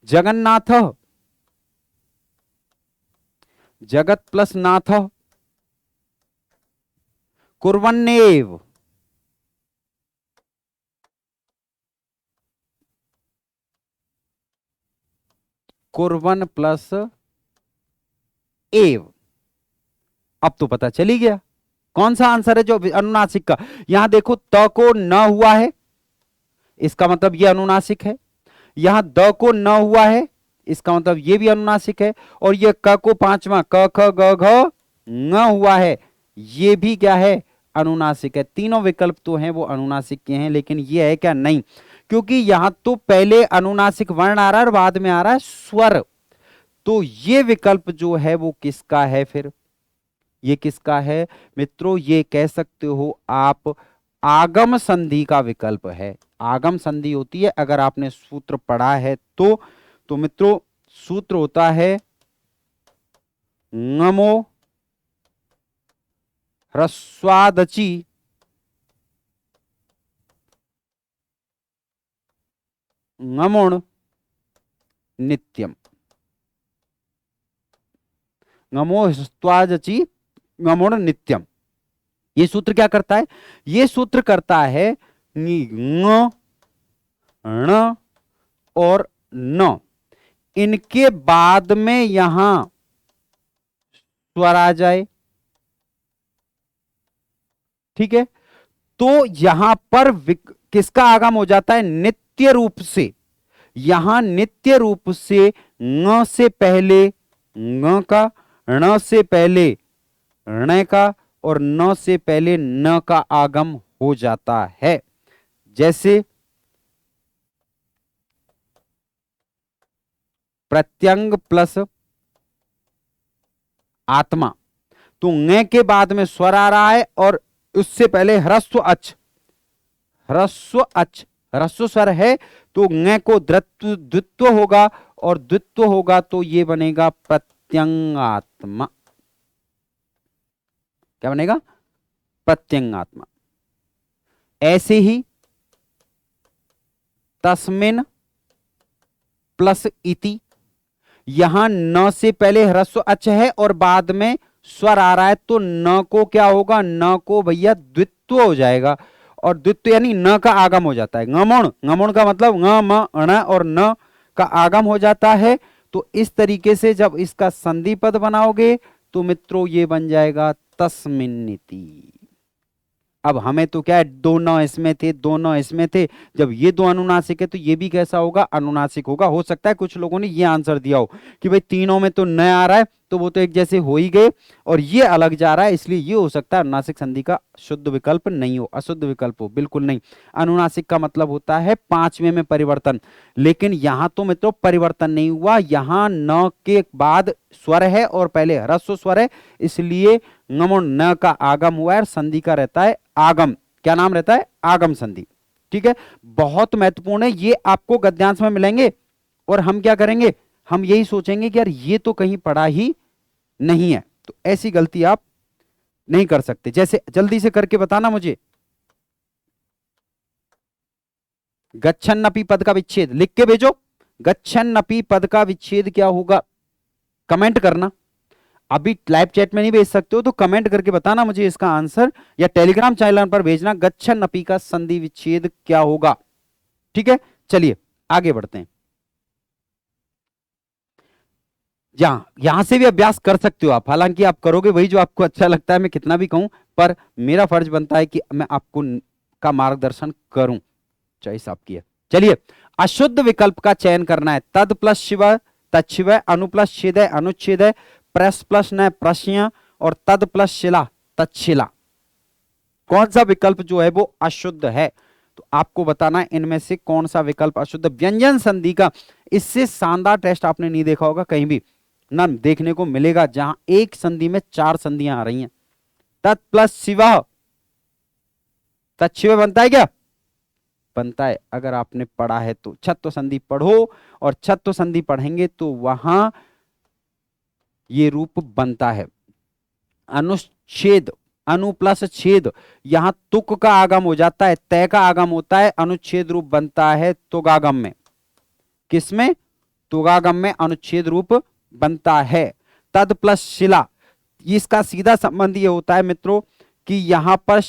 जगन्नाथ, जगत प्लस नाथ, कुर्वन्नेव, कुर्वन प्लस एव। अब तो पता चली गया कौन सा आंसर है जो अनुनासिक का। यहां देखो त को न हुआ है, इसका मतलब यह अनुनासिक है। यहां द को न हुआ है, इसका मतलब यह भी अनुनासिक है। और यह क को 5वां क ख ग घ न हुआ है, यह भी क्या है, अनुनासिक है। तीनों विकल्प तो हैं वो अनुनासिक के हैं, लेकिन यह है क्या, नहीं, क्योंकि यहां तो पहले अनुनासिक वर्ण आ रहा है और बाद में आ रहा है स्वर। तो ये विकल्प जो है वो किसका है फिर, ये किसका है मित्रों, ये कह सकते हो आप आगम संधि का विकल्प है। आगम संधि होती है, अगर आपने सूत्र पढ़ा है तो मित्रों सूत्र होता है ङमो ह्रस्वादचि ङमुण नित्यम। ङमो ह्रस्वादचि ङमुण नित्यम। ये सूत्र क्या करता है, ये सूत्र करता है ङ, ण और न, इनके बाद में यहां स्वर आ जाए। ठीक है, तो यहां पर किसका आगम हो जाता है, नित्य रूप से। यहां नित्य रूप से ङ से पहले ङ का, ण से पहले ण का और न से पहले न का आगम हो जाता है। जैसे प्रत्यंग प्लस आत्मा, तो ङ के बाद में स्वर आ रहा है और उससे पहले ह्रस्व अच, ह्रस्व अच, ह्रस्व स्वर है तो ङ को द्वित्व होगा, और द्वित्व होगा तो ये बनेगा प्रत्यंगात्मा। क्या बनेगा? प्रत्यंगात्मा। ऐसे ही तस्मिन प्लस इति, यहां न से पहले ह्रस्व अच है और बाद में स्वर आ रहा है, तो न को क्या होगा? न को भैया द्वित्व हो जाएगा, और द्वित्व यानी न का आगम हो जाता है। ngमोण, ngमोण का मतलब ng म ण और न का आगम हो जाता है। तो इस तरीके से जब इसका संधि पद बनाओगे तो मित्रों ये बन जाएगा तस्मिन्निति। अब हमें तो क्या है, दो न इसमें थे, दो न इसमें थे, जब ये दो अनुनासिक है तो ये भी कैसा होगा? अनुनासिक होगा। हो सकता है कुछ लोगों ने ये आंसर दिया हो कि भाई तीनों में तो न आ रहा है तो वो तो एक जैसे हो ही गए, और ये अलग जा रहा है, इसलिए ये हो सकता है अनुनासिक संधि का शुद्ध विकल्प नहीं हो, अशुद्ध विकल्प हो। बिल्कुल नहीं, अनुनासिक का मतलब होता है पांचवें में परिवर्तन, लेकिन यहां तो मित्रों परिवर्तन नहीं हुआ। यहां न के बाद स्वर है और पहले ह्रस्व स्वर है, इसलिए ngम न का आगम हुआ है, और संधि का रहता है आगम। क्या नाम रहता है? आगम संधि। ठीक है, बहुत महत्वपूर्ण है, ये आपको गद्यांश में मिलेंगे, और हम क्या करेंगे? हम यही सोचेंगे कि यार ये तो कहीं पढ़ा ही नहीं है, तो ऐसी गलती आप नहीं कर सकते। जैसे जल्दी से करके बताना मुझे, गच्छन्नपि पद का विच्छेद लिख के भेजो। गच्छन्नपि पद का विच्छेद क्या होगा? कमेंट करना। अभी लाइव चैट में नहीं भेज सकते हो तो कमेंट करके बताना मुझे इसका आंसर, या टेलीग्राम चैनल पर भेजना, गच्छन्नपि का संधि विच्छेद क्या होगा। ठीक है, चलिए आगे बढ़ते हैं। यहां से भी अभ्यास कर सकते हो आप, हालांकि आप करोगे वही जो आपको अच्छा लगता है, मैं कितना भी कहूं, पर मेरा फर्ज बनता है कि मैं आपको का मार्गदर्शन करूं, चॉइस आपकी है। चलिए, अशुद्ध विकल्प का चयन करना है। तद प्लस शिव तच्छिव, अनु प्लस छेद अनुच्छेद, प्रस प्लस न प्रश्न, और तद प्लस शिला तच्छिला। कौन सा विकल्प जो है वो अशुद्ध है, तो आपको बताना है इनमें से कौन सा विकल्प अशुद्ध। व्यंजन संधि का इससे शानदार टेस्ट आपने नहीं देखा होगा कहीं भी, ना देखने को मिलेगा, जहां एक संधि में चार संधियां आ रही हैं। तत् प्लस शिव, तच्छिव बनता है क्या? बनता है। अगर आपने पढ़ा है तो छत्व संधि पढ़ो, और छत्व संधि पढ़ेंगे तो वहां ये रूप बनता है। अनुच्छेद, अनु प्लस छेद, यहां तुक का आगम हो जाता है, तय का आगम होता है, अनुच्छेद रूप बनता है तुगागम में। किसमें? तुगागम में अनुच्छेद रूप बनता है। तद प्लस शिला, इसका सीधा संबंध ये होता है मित्रों कि यहां पर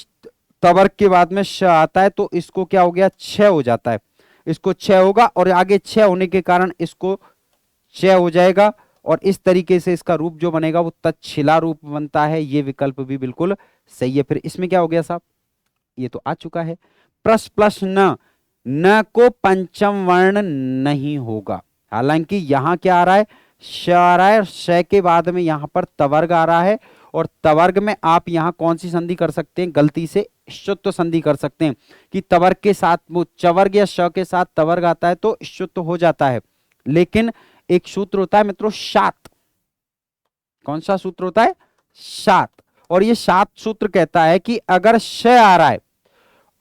तवर्ग के बाद में श आता है, तो इसको क्या हो गया? छह हो जाता है, इसको छह होगा, और आगे छह होने के कारण इसको छह हो जाएगा, और इस तरीके से इसका रूप जो बनेगा वो तच्छिला रूप बनता है। ये विकल्प भी बिल्कुल सही है। फिर इसमें क्या हो गया साहब? ये तो आ चुका है। प्रस प्लस न, न को पंचम वर्ण नहीं होगा, हालांकि यहां क्या आ रहा है? श आ रहा है, श के बाद में यहां पर तवर्ग आ रहा है, और तवर्ग में आप यहां कौन सी संधि कर सकते हैं? गलती से शुत्व संधि कर सकते हैं कि तवर्ग के साथ वो चवर्ग या श के साथ तवर्ग आता है तो शुत्व हो जाता है। लेकिन एक सूत्र होता है मित्रों शात। कौन सा सूत्र होता है? शात। और ये शात सूत्र कहता है कि अगर श आ रहा है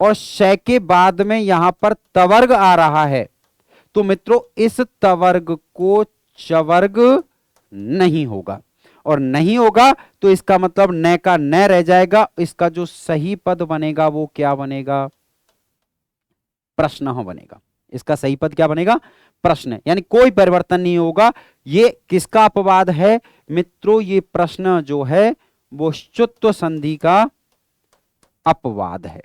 और श के बाद में यहां पर तवर्ग आ रहा है, तो मित्रों इस तवर्ग को चवर्ग नहीं होगा, और नहीं होगा तो इसका मतलब न का न रह जाएगा। इसका जो सही पद बनेगा वो क्या बनेगा? प्रश्न बनेगा। इसका सही पद क्या बनेगा? प्रश्न, यानी कोई परिवर्तन नहीं होगा। ये किसका अपवाद है मित्रों? ये प्रश्न जो है वो शुत्व संधि का अपवाद है,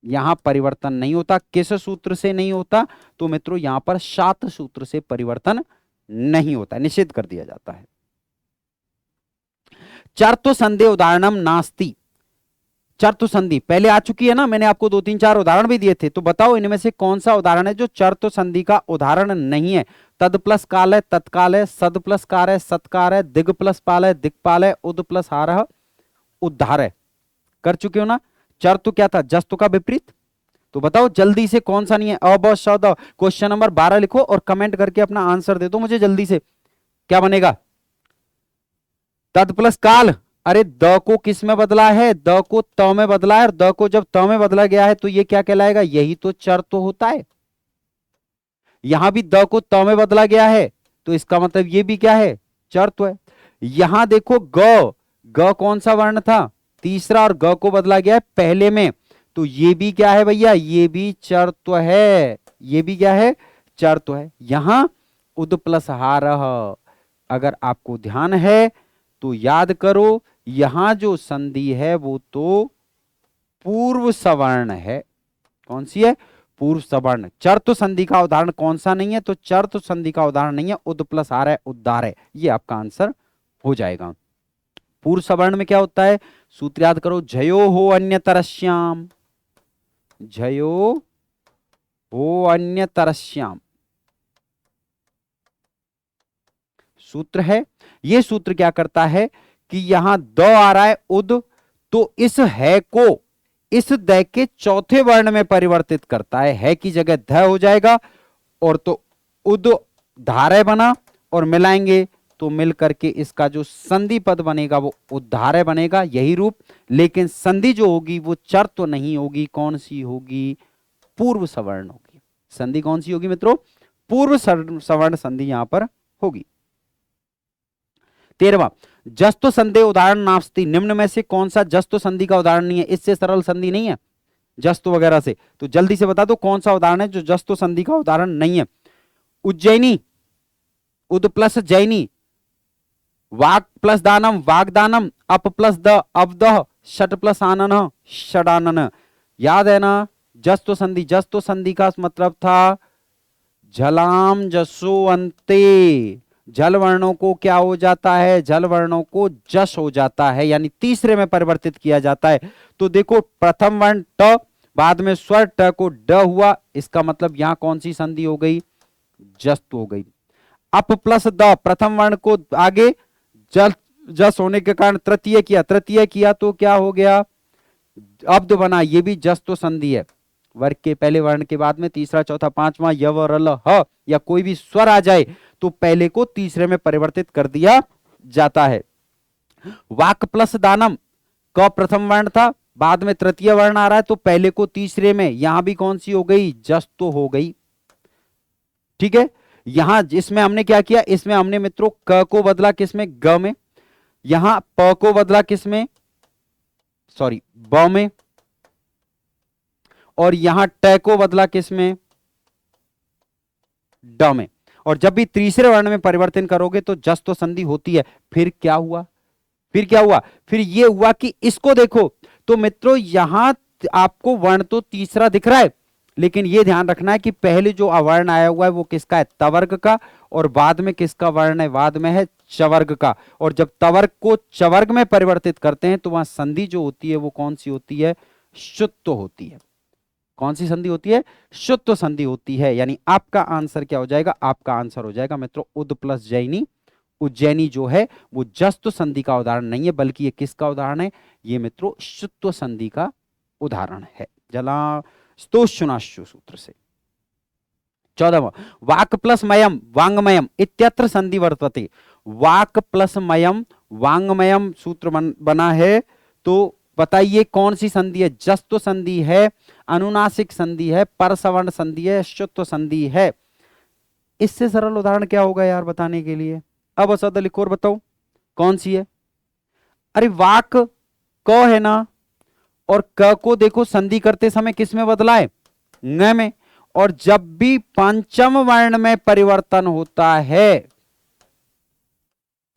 यहां परिवर्तन नहीं होता। किस सूत्र से नहीं होता? तो मित्रों यहां पर शात सूत्र से परिवर्तन नहीं होता, निषेध कर दिया जाता है। चर्तु संधि उदाहरणम नास्ति, चर्तु संधि पहले आ चुकी है ना, मैंने आपको दो तीन चार उदाहरण भी दिए थे, तो बताओ इनमें से कौन सा उदाहरण है जो चर्तु संधि का उदाहरण नहीं है? तद प्लस काल है तत्काल है, सद प्लस कार है सत्कार है, दिग प्लस पाल है दिक्पाल है, उद प्लस हार है उद्धार है। कर चुके हो ना? चर्तु क्या था? जस्तु का विपरीत। तो बताओ जल्दी से कौन सा नहीं है? अब शब्द क्वेश्चन नंबर 12 लिखो और कमेंट करके अपना आंसर दे दो मुझे जल्दी से। क्या बनेगा? तद प्लस काल, अरे द को किस में बदला है, द को त में बदला है, और द को जब त में बदला गया है तो ये क्या कहलाएगा, यही तो चर तो होता है। यहां भी द को त में बदला गया है तो इसका मतलब ये भी क्या है, चर तो है। यहां देखो ग, ग कौन सा वर्ण था, तीसरा, और ग को बदला गया है पहले में, तो ये भी क्या है भैया, ये भी चर तो है, ये भी क्या है, चर तो है। यहां उद प्लस हारह, अगर आपको ध्यान है तो याद करो, यहां जो संधि है वो तो पूर्व सवर्ण है। कौन सी है, पूर्व सवर्ण। चर्त संधि का उदाहरण कौन सा नहीं है, तो चर्त संधि का उदाहरण नहीं है, उद प्लस आ रहा है, उद्धार है, ये आपका आंसर हो जाएगा। पूर्व सवर्ण में क्या होता है, सूत्र याद करो, झयो हो अन्य तरस्याम, झयो हो अन्य तरस्याम, सूत्र है। ये सूत्र क्या करता है कि यहां द आ रहा है उद, तो इस है को इस द के चौथे वर्ण में परिवर्तित करता है की जगह ध हो जाएगा, और तो उद धारय बना, और मिलाएंगे तो मिल करके इसका जो संधि पद बनेगा वो उद्धारय बनेगा, यही रूप। लेकिन संधि जो होगी वो चर तो नहीं होगी, कौन सी होगी, पूर्व सवर्ण होगी। संधि कौन सी होगी मित्रों, पूर्व सवर्ण संधि यहां पर होगी। 13वां, जस्तो संधि उदाहरण नास्ति, निम्न में से कौन सा जस्तो संधि का उदाहरण नहीं है, इससे सरल संधि नहीं है जस्तो वगैरह से, तो जल्दी से बता दो कौन सा उदाहरण है जो जस्तो संधि का उदाहरण नहीं है। उज्जैनी, उद प्लस जैनी, वाक प्लस दानम वागदानम, अप प्लस द अवदह, षट प्लस आनन षडानन। याद है ना, जस्तो संधि, जस्तो संधि का मतलब था झलाम जसो अंते, जल वर्णों को क्या हो जाता है, जल वर्णों को जस हो जाता है, यानी तीसरे में परिवर्तित किया जाता है। तो देखो प्रथम वर्ण ट, बाद में स्वर ट को ड हुआ, इसका मतलब यहां कौन सी संधि हो गई, जस्त हो गई। अप प्लस द, प्रथम वर्ण को आगे जल जस होने के कारण तृतीय किया, तृतीय किया तो क्या हो गया, अब्द बना, ये भी जस तो संधि है। वर्ग के पहले वर्ण के बाद में तीसरा चौथा पांचवा य व र ल ह या कोई भी स्वर आ जाए तो पहले को तीसरे में परिवर्तित कर दिया जाता है। वाक प्लस दानम, क प्रथम वर्ण था, बाद में तृतीय वर्ण आ रहा है तो पहले को तीसरे में, यहां भी कौन सी हो गई, जस तो हो गई। ठीक है, यहां इसमें हमने क्या किया, इसमें हमने मित्रों क को बदला किसमें, ग में, यहां प को बदला किसमें, सॉरी ब में, और यहां ट को बदला किसमें, ड में। और जब भी तीसरे वर्ण में परिवर्तन करोगे तो जस तो संधि होती है। फिर क्या हुआ, फिर क्या हुआ, फिर यह हुआ कि इसको देखो, तो मित्रों यहां आपको वर्ण तो तीसरा दिख रहा है, लेकिन यह ध्यान रखना है कि पहले जो अवर्ण आया हुआ है वो किसका है, तवर्ग का, और बाद में किसका वर्ण है, बाद में है चवर्ग का। और जब तवर्ग को चवर्ग में परिवर्तित करते हैं तो वहां संधि जो होती है वो कौन सी होती है, शुद्ध होती है। कौन सी संधि होती है, शुद्ध संधि होती है। यानी आपका आंसर क्या हो जाएगा, आपका आंसर हो जाएगा मित्रों उद प्लस जैनी। उज्जैनी जो है वो जस्त संधि का उदाहरण नहीं है, बल्कि ये किसका उदाहरण है, ये मित्रों शुत्व संधि का उदाहरण है, जला स्तोषुनाशु सूत्र से। 14वां, वाक प्लस मयम वांगमयम इत्यत्र संधि वर्तते। वाक प्लस मयम वांगमयम सूत्र बना है, तो बताइए कौन सी संधि है, जस्तो संधि है, अनुनासिक संधि है, परसवर्ण संधि है, शुत्व संधि है। इससे सरल उदाहरण क्या होगा यार बताने के लिए, अब असद लिखो और बताओ कौन सी है। अरे वाक क है ना, और क को देखो संधि करते समय किस में बदला है, न में। और जब भी पंचम वर्ण में परिवर्तन होता है,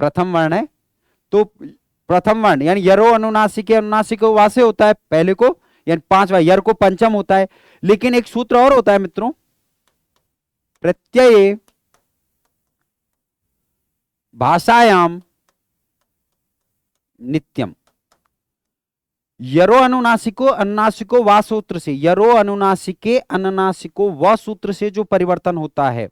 प्रथम वर्ण है तो प्रथम वर्ण यानी यरो अनुनासिक, अनुनासिक वासे होता है पहले को, यानी पांचवा, यर को पंचम होता है। लेकिन एक सूत्र और होता है मित्रों, प्रत्यय भाषायाम नित्यम। यरो अनुनासिको अनुनासिको व सूत्र से, यरो अनुनासिके अनुनासिको व सूत्र से जो परिवर्तन होता है,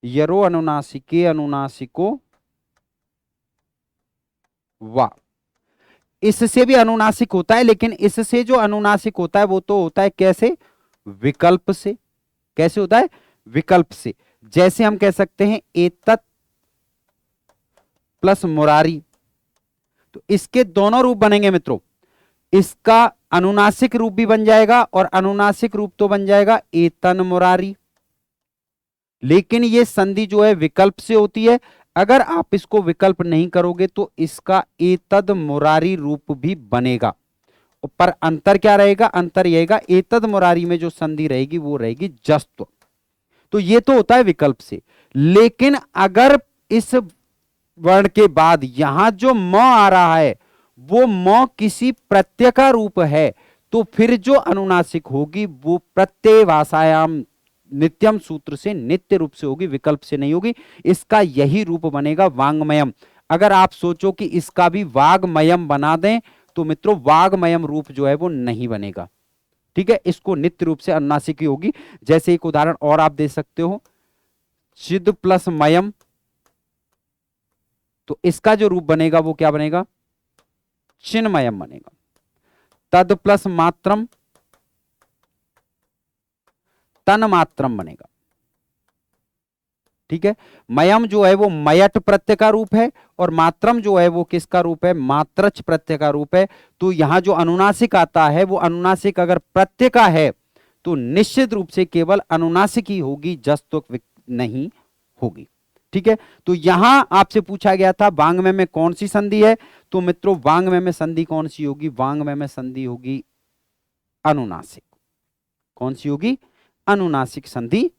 यरो अनुनासिके अनुनासिको व, इससे भी अनुनासिक होता है, लेकिन इससे जो अनुनासिक होता है वो तो होता है कैसे, विकल्प से। कैसे होता है, विकल्प से। जैसे हम कह सकते हैं एतत् प्लस मुरारी, तो इसके दोनों रूप बनेंगे मित्रों। इसका अनुनासिक रूप भी बन जाएगा और अनुनासिक रूप तो बन जाएगा एतन मुरारी, लेकिन ये संधि जो है विकल्प से होती है। अगर आप इसको विकल्प नहीं करोगे तो इसका एतद मुरारी रूप भी बनेगा। पर अंतर क्या रहेगा? अंतर यह रहेगा एतद मुरारी में जो संधि रहेगी वो रहेगी जस्त्व। तो ये तो होता है विकल्प से, लेकिन अगर इस वर्ण के बाद यहां जो म आ रहा है वो म किसी प्रत्यय का रूप है, तो फिर जो अनुनासिक होगी वो प्रत्यय भाषायाम नित्यम सूत्र से नित्य रूप से होगी, विकल्प से नहीं होगी। इसका यही रूप बनेगा वांगमयम। अगर आप सोचो कि इसका भी वाग्मयम बना दें तो मित्रों वाग्मयम रूप जो है वो नहीं बनेगा। ठीक है, इसको नित्य रूप से अनुनासिक ही होगी। जैसे एक उदाहरण और आप दे सकते हो, चिद प्लस मयम, तो इसका जो रूप बनेगा वो क्या बनेगा? चिन्मयम बनेगा। तद प्लस मात्रम, तन मात्रम बनेगा। ठीक है, मयम जो है वो मयट प्रत्यय का रूप है और मात्रम जो है वो किसका रूप है? मात्रच प्रत्यय का रूप है। तो यहां जो अनुनासिक आता है वो अनुनासिक अगर प्रत्यय का है तो निश्चित रूप से केवल अनुनासिक ही होगी, जस्तुक नहीं होगी। ठीक है, तो यहां आपसे पूछा गया था वांग्मय में कौन सी संधि है, तो मित्रों वांग्मय में संधि कौन सी होगी? वांग्मय में संधि होगी अनुनासिक। कौन सी होगी? अनुनासिक संधि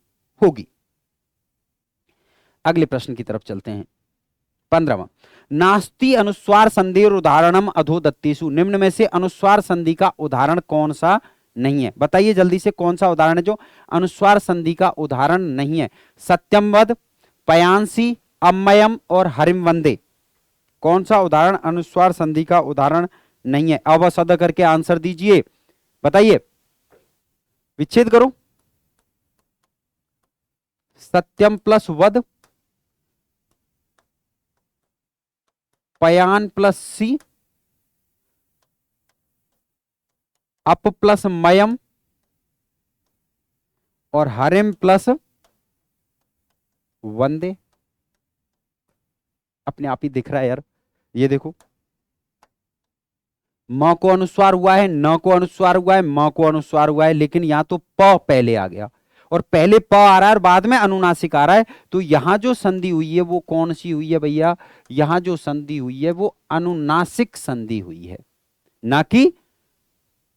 होगी। अगले प्रश्न की तरफ चलते हैं। 15वां, नास्ति अनुस्वार संधि उदाहरणम अधोदत्तेषु, निम्न में से अनुस्वार संधि का उदाहरण कौन सा नहीं है? बताइए जल्दी से, कौन सा उदाहरण है जो अनुस्वार संधि का उदाहरण नहीं है? सत्यम वद, पयांसी, अम्मयम और हरिम वंदे। कौन सा उदाहरण अनुस्वार संधि का उदाहरण नहीं है? अवसद करके आंसर दीजिए, बताइए, विच्छेद करो। सत्यम प्लस वद, पयान प्लस सी, अप प्लस मयम और हरिम प्लस वंदे। अपने आप ही दिख रहा है यार, ये देखो, म को अनुस्वार हुआ है, न को अनुस्वार हुआ है, म को अनुस्वार हुआ है, लेकिन यहां तो प पहले आ गया और पहले प आ रहा है और बाद में अनुनासिक आ रहा है। तो यहां जो संधि हुई है वो कौन सी हुई है भैया? यहां जो संधि हुई है वो अनुनासिक संधि हुई है, ना कि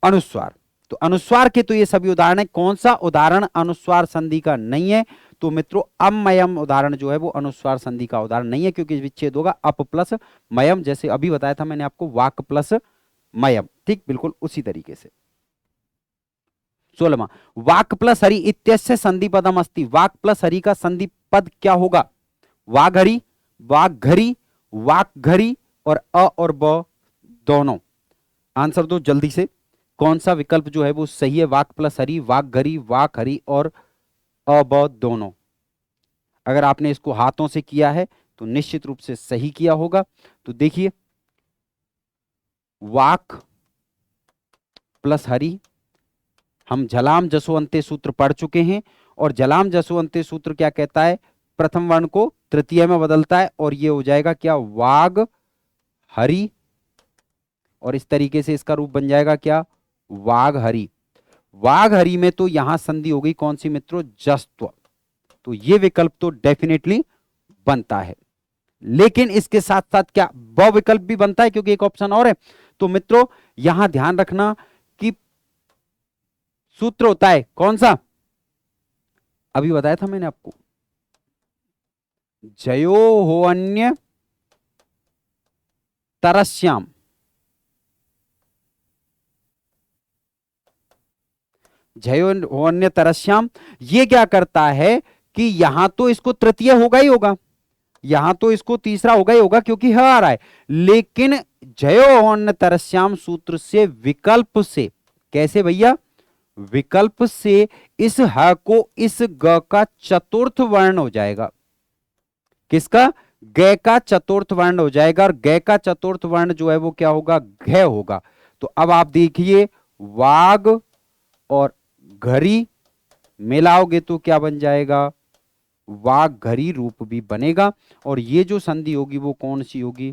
अनुस्वार। तो अनुस्वार के तो ये सभी उदाहरण है। कौन सा उदाहरण अनुस्वार संधि का नहीं है? तो मित्रों अमयम उदाहरण जो है वो अनुस्वार संधि का उदाहरण नहीं है, क्योंकि विच्छेद होगा अप प्लस मयम, जैसे अभी बताया था मैंने आपको, वाक प्लस मयम। ठीक, बिल्कुल उसी तरीके से। 16वां, वाक प्लस हरि इत्यस्य संधि पदम अस्ति। वाक प्लस हरि का संधि पद क्या होगा? वाघरी, वाघरी, वाकघरी और अ और ब दोनों। आंसर दो जल्दी से, कौन सा विकल्प जो है वो सही है? वाक प्लस हरि, वाघरी, वाक हरि और अ ब दोनों। अगर आपने इसको हाथों से किया है तो निश्चित रूप से सही किया होगा। तो देखिए, वाक प्लस हरि, हम झलाम जसोअंते सूत्र पढ़ चुके हैं और झलाम जसोअंते सूत्र क्या कहता है? प्रथम वर्ण को तृतीय में बदलता है और ये हो जाएगा क्या? वाग हरि, और इस तरीके से इसका रूप बन जाएगा क्या? वाघ हरि। वाघ हरि में तो यहां संधि हो गई कौन सी मित्रों? जस्त्व। तो ये विकल्प तो डेफिनेटली बनता है, लेकिन इसके साथ साथ क्या ब विकल्प भी बनता है, क्योंकि एक ऑप्शन और है। तो मित्रों यहां ध्यान रखना कि सूत्र होता है कौन सा? अभी बताया था मैंने आपको, जयो हो अन्य तरस्याम। जयो हो अन्य तरस्याम, ये क्या करता है कि यहां तो इसको तृतीय होगा ही होगा, यहां तो इसको तीसरा होगा ही होगा क्योंकि ह आ रहा है, लेकिन जयो हो अन्य तरस्याम सूत्र से विकल्प से, कैसे भैया? विकल्प से इस ह को इस ग का चतुर्थ वर्ण हो जाएगा। किसका? ग का चतुर्थ वर्ण हो जाएगा, और ग का चतुर्थ वर्ण जो है वो क्या होगा? घ होगा। तो अब आप देखिए, वाग और घरी मिलाओगे तो क्या बन जाएगा? वाघरी रूप भी बनेगा। और ये जो संधि होगी वो कौन सी होगी?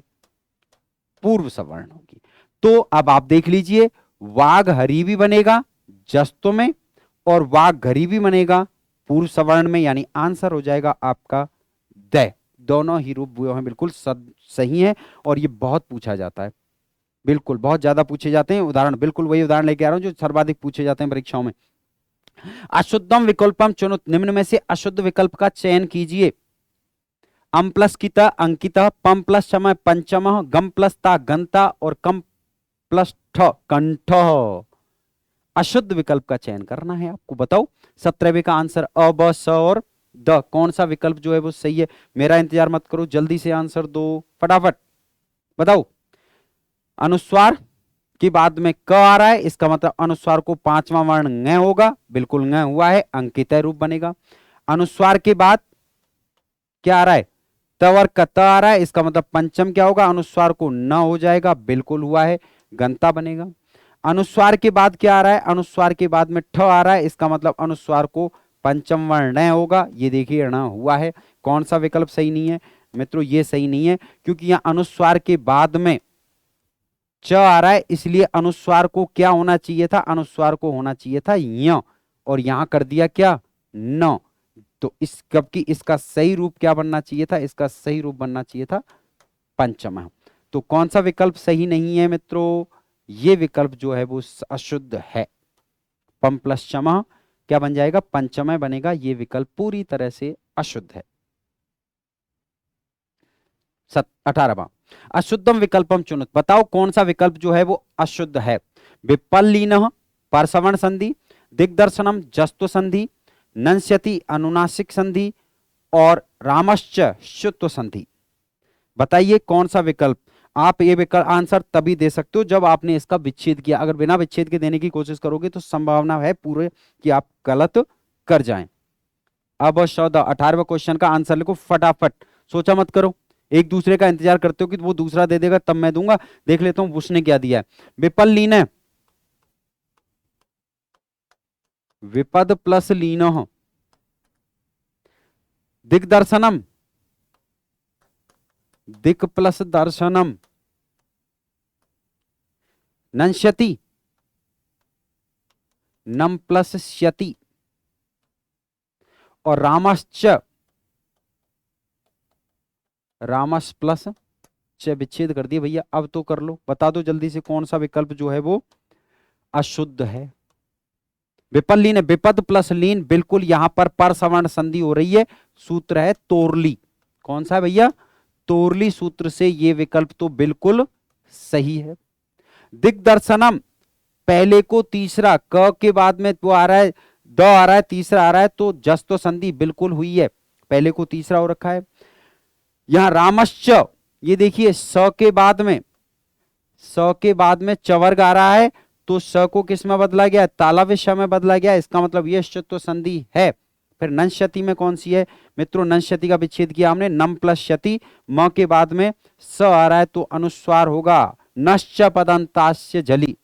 पूर्व सवर्ण होगी। तो अब आप देख लीजिए, वाघहरी भी बनेगा जस्तों में और वाघघरी भी बनेगा पूर्व सवर्ण में, यानी आंसर हो जाएगा आपका द। दोनों ही रूप वो हैं बिल्कुल सही है। और ये बहुत पूछा जाता है, बिल्कुल बहुत ज्यादा पूछे जाते हैं। उदाहरण बिल्कुल वही उदाहरण लेके आ रहा हूं जो सर्वाधिक पूछे जाते हैं परीक्षाओं में। अशुद्धम विकल्पम चुनो, निम्न में से अशुद्ध विकल्प का चयन कीजिए। अम प्लस किता अंकिता, पम प्लस समय पंचम, गम प्लस ता गंता और कम प्लस ठ कंठ। अशुद्ध विकल्प का चयन करना है आपको। बताओ 17वें का आंसर अ ब स और द, कौन सा विकल्प जो है वो सही है? मेरा इंतजार मत करो, जल्दी से आंसर दो फटाफट। बताओ। अनुस्वार के बाद में क आ रहा है, इसका मतलब अनुस्वार को पांचवा वर्ण ङ होगा, बिल्कुल ङ हुआ है, अंकितय रूप बनेगा। अनुस्वार के बाद क्या आ रहा है? तवर का त आ रहा है, इसका मतलब पंचम क्या होगा? अनुस्वार को न हो जाएगा, बिल्कुल हुआ है, गंता बनेगा। अनुस्वार के बाद क्या आ रहा है? अनुस्वार के बाद में ठ आ रहा है, इसका मतलब अनुस्वार को पंचम वर्ण न होगा, ये देखिए न हुआ है। कौन सा विकल्प सही नहीं है मित्रों? ये सही नहीं है, क्योंकि यहां अनुस्वार के बाद में च आ रहा है, इसलिए अनुस्वार को क्या होना चाहिए था? अनुस्वार को होना चाहिए था य, और यहां कर दिया क्या? न। तो इस कब की इसका सही रूप क्या बनना चाहिए था? इसका सही रूप बनना चाहिए था पंचम। तो कौन सा विकल्प सही नहीं है मित्रों? ये विकल्प जो है वो अशुद्ध है। पम प्लस चम क्या बन जाएगा? पंचमय बनेगा। ये विकल्प पूरी तरह से अशुद्ध है। 18वां, अशुद्धम विकल्पम चुनो, बताओ कौन सा विकल्प जो है वो अशुद्ध है? विपल्लीन परसवर्ण संधि, दिग्दर्शनम जस्तु संधि, नंस्यति अनुनासिक संधि और रामश्च शुत्व संधि। बताइए कौन सा विकल्प? आप ये विकल्प आंसर तभी दे सकते हो जब आपने इसका विच्छेद किया। अगर बिना विच्छेद के देने की कोशिश करोगे तो संभावना है पूरे कि आप गलत कर जाएं। अब 18वें क्वेश्चन का आंसर लिखो फटाफट, सोचा मत करो। एक दूसरे का इंतजार करते हो कि वो दूसरा दे देगा तब मैं दूंगा। देख लेता हूं उसने क्या दिया है। विपल्लीन, विपद प्लस लीनो, दिग्दर्शनम, दिक प्लस दर्शनम, नंश्यति, नम प्लस श्यति और रामश्च, रामस प्लस च। विच्छेद कर दिए भैया, अब तो कर लो, बता दो जल्दी से कौन सा विकल्प जो है वो अशुद्ध है? विपल्लीन, विपद प्लस लीन, बिल्कुल यहां पर सवर्ण संधि हो रही है। सूत्र है तोरली। कौन सा है भैया? तोरली सूत्र से ये विकल्प तो बिल्कुल सही है। दिग्दर्शनम, पहले को तीसरा क के बाद में वो आ रहा है, द आ रहा है, तीसरा आ रहा है, तो जस्तो संधि बिल्कुल हुई है, पहले को तीसरा हो रखा है। यहां रामश्च, ये देखिए स के बाद में चवर्ग आ रहा है, तो स को किस में बदला गया? तालव्य श में बदला गया। इसका मतलब ये तो संधि है। फिर नंश्यति में कौन सी है मित्रों? नंश्यति का विच्छेद किया हमने, नम प्लस शति, म के बाद में स आ रहा है, तो अनुस्वार होगा नश्च पदंतास्य जली,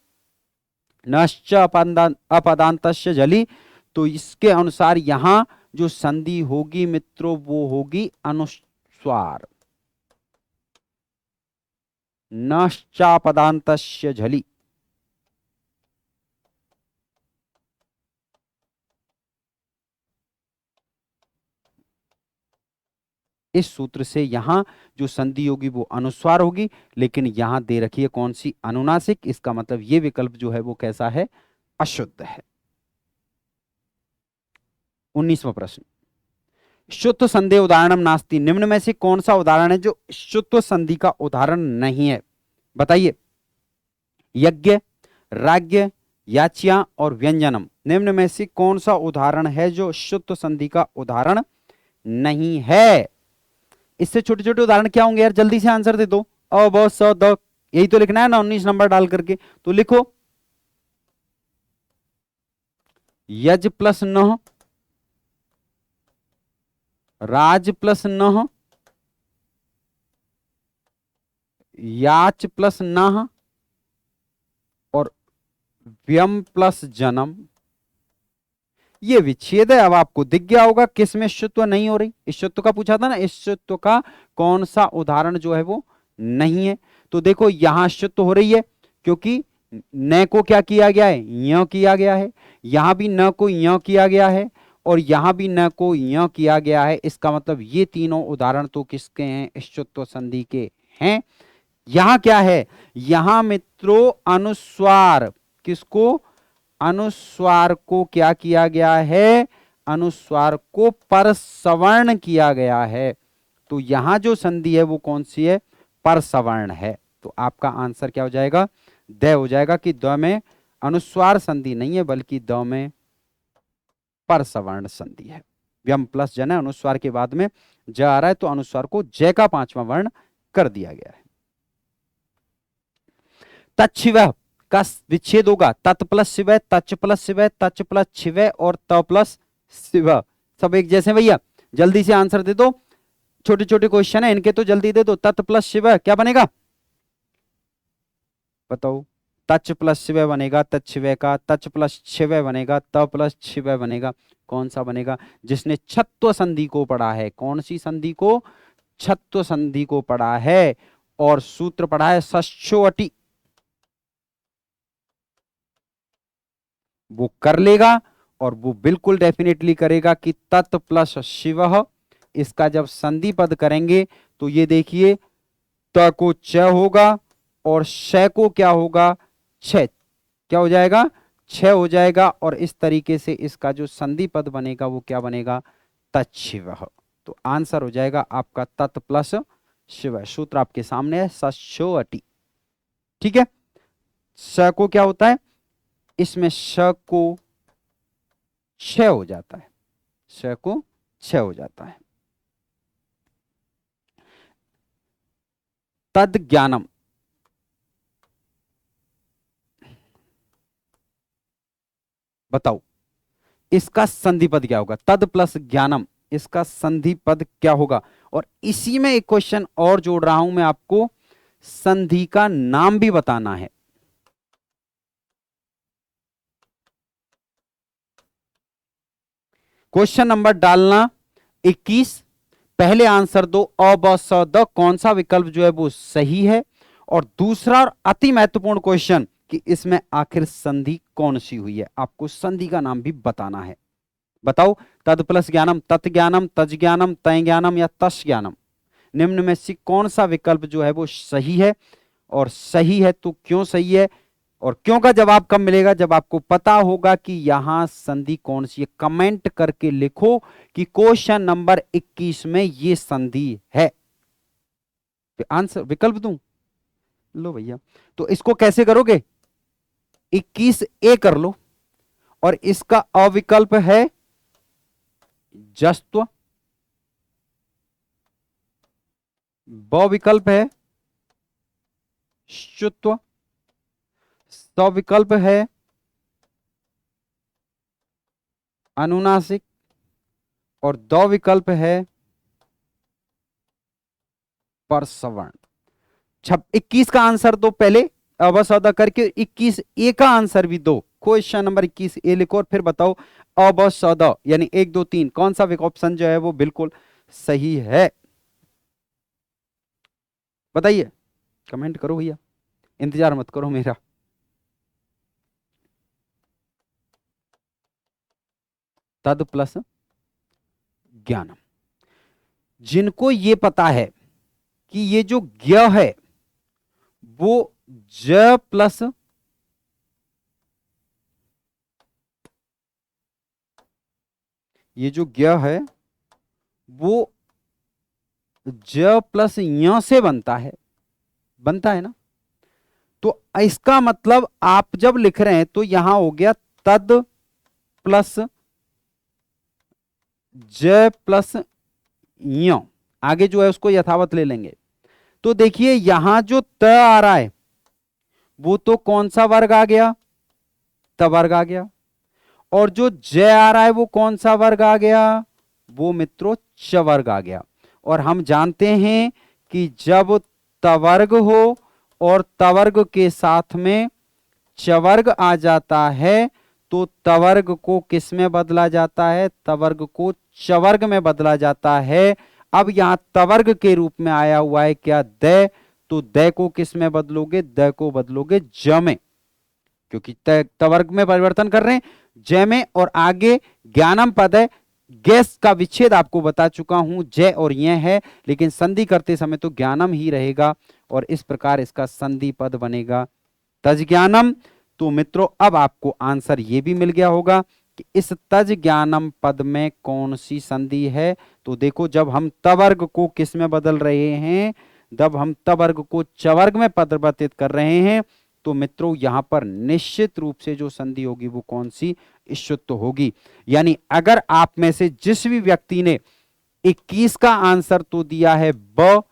नश्च अपदांतस्य जली। तो इसके अनुसार यहां जो संधि होगी मित्रों वो होगी अनुस्वार, नश्चापदांतस्य झलि। इस सूत्र से यहां जो संधि होगी वो अनुस्वार होगी, लेकिन यहां दे रखी है कौन सी? अनुनासिक। इसका मतलब ये विकल्प जो है वो कैसा है? अशुद्ध है। 19वां प्रश्न, शुत्व संधि उदाहरणम नास्ति, निम्न में से कौन सा उदाहरण है जो शुत्व संधि का उदाहरण नहीं है? बताइए। यज्ञ, राज्ञ, याच्या और व्यंजनम, निम्न में से कौन सा उदाहरण है जो शुत्व संधि का उदाहरण नहीं है? इससे छोटे छोटे उदाहरण क्या होंगे यार? जल्दी से आंसर दे दो। अ ब स द, यही तो लिखना है ना 19 नंबर डाल करके, तो लिखो। यज प्लस न, राज प्लस न, याच प्लस न और व्यम प्लस जन्म, ये विच्छेद है। अब आपको दिख गया होगा किस में शुत्व नहीं हो रही, इस शुत्व का पूछा था ना, इस शुत्व का कौन सा उदाहरण जो है वो नहीं है। तो देखो यहां शुत्व हो रही है क्योंकि न को क्या किया गया है, य किया गया है, यहां भी न को य किया गया है और यहां भी न को य किया गया है। इसका मतलब ये तीनों उदाहरण तो किसके हैं, इस शुत्व संधि के हैं। यहां क्या है, यहां मित्रों अनुस्वार, किसको, अनुस्वार को क्या किया गया है, अनुस्वार को परसवर्ण किया गया है। तो यहां जो संधि है वो कौन सी है, परसवर्ण है। तो आपका आंसर क्या हो जाएगा, द हो जाएगा कि द में अनुस्वार संधि नहीं है बल्कि द में परसवर्ण संधि है। व्यम प्लस जन है, अनुस्वार के बाद में ज आ रहा है तो अनुस्वार को ज का पांचवा वर्ण कर दिया गया है। तच्छिव का विच्छेद होगा, तत् प्लस शिव, तच प्लस शिव, तच प्लस छिव और त प्लस शिव। सब एक जैसे भैया, जल्दी से आंसर दे दो, छोटे छोटे क्वेश्चन है इनके तो जल्दी दे दो। तत् प्लस शिव क्या बनेगा, बताओ, तच प्लस शिव बनेगा तच्छिव का, तच प्लस छिव बनेगा, त प्लस छिव बनेगा। कौन सा बनेगा, जिसने छत्व संधि को पढ़ा है, कौन सी संधि को, छत्व संधि को पढ़ा है और सूत्र पढ़ा है षष्ठ्योअटि, वो कर लेगा और वो बिल्कुल डेफिनेटली करेगा कि तत् प्लस शिव, इसका जब संधि पद करेंगे तो ये देखिए त को च होगा और श को क्या होगा, छ, क्या हो जाएगा, छ हो जाएगा और इस तरीके से इसका जो संधि पद बनेगा वो क्या बनेगा, तच्छिव। तो आंसर हो जाएगा आपका तत् प्लस शिव। सूत्र आपके सामने है षष्ठ्योअटि, ठीक है। स को क्या होता है, इसमें श को छ हो जाता है, श को छ हो जाता है। तद ज्ञानम, बताओ इसका संधि पद क्या होगा, तद प्लस ज्ञानम, इसका संधि पद क्या होगा। और इसी में एक क्वेश्चन और जोड़ रहा हूं मैं आपको, संधि का नाम भी बताना है। क्वेश्चन नंबर डालना 21, पहले आंसर दो अ ब स द, कौन सा विकल्प जो है वो सही है। और दूसरा और अति महत्वपूर्ण क्वेश्चन कि इसमें आखिर संधि कौन सी हुई है, आपको संधि का नाम भी बताना है। बताओ, तद प्लस ज्ञानम, तत् ज्ञानम, तज ज्ञानम, तय ज्ञानम या तस् ज्ञानम, निम्न में से कौन सा विकल्प जो है वो सही है। और सही है तो क्यों सही है, और क्यों का जवाब कब मिलेगा, जब आपको पता होगा कि यहां संधि कौन सी है। कमेंट करके लिखो कि क्वेश्चन नंबर 21 में ये संधि है। आंसर विकल्प दूं, लो भैया, तो इसको कैसे करोगे, 21 ए कर लो और इसका अविकल्प है जस्त्व, ब विकल्प है शुत्व, स विकल्प है अनुनासिक और द विकल्प है परसवर्ण। 21 का आंसर दो पहले, बस अदा करके 21 ए का आंसर भी दो। क्वेश्चन नंबर 21 ए लिखो और फिर बताओ अब सौदा यानी 1 2 3 कौन सा ऑप्शन जो है वो बिल्कुल सही है, बताइए, कमेंट करो भैया, इंतजार मत करो मेरा। तद प्लस ज्ञानम, जिनको ये पता है कि ये जो ज्ञ है वो ज प्लस ये जो ज्ञ है वो ज प्लस य से बनता है ना। तो इसका मतलब आप जब लिख रहे हैं तो यहां हो गया तद प्लस ज प्लस य, आगे जो है उसको यथावत ले लेंगे। तो देखिए यहां जो त आ रहा है वो तो कौन सा वर्ग आ गया, त वर्ग आ गया, और जो ज आ रहा है वो कौन सा वर्ग आ गया, वो मित्रों च वर्ग आ गया। और हम जानते हैं कि जब तवर्ग हो और तवर्ग के साथ में चवर्ग आ जाता है तो तवर्ग को किस में बदला जाता है? तवर्ग को चवर्ग में बदला जाता है। अब यहां तवर्ग के रूप में आया हुआ है क्या? द। तो द को किस में बदलोगे? द को बदलोगे ज में, क्योंकि तवर्ग में परिवर्तन कर रहे हैं, ज में। और आगे ज्ञानम पद है, गैस का विच्छेद आपको बता चुका हूं, जय और ये है, लेकिन संधि करते समय तो ज्ञानम ही रहेगा और इस प्रकार इसका संधि पद बनेगा तज ज्ञानम। तो मित्रों अब आपको आंसर ये भी मिल गया होगा कि इस तज ज्ञानम पद में कौन सी संधि है। तो देखो, जब हम तवर्ग को किस में बदल रहे हैं, जब हम तवर्ग को चवर्ग में परिवर्तित कर रहे हैं, तो मित्रों यहां पर निश्चित रूप से जो संधि होगी वो कौन सी? इष्युत्व होगी। यानी अगर आप में से जिस भी व्यक्ति ने 21 का आंसर तो दिया है ब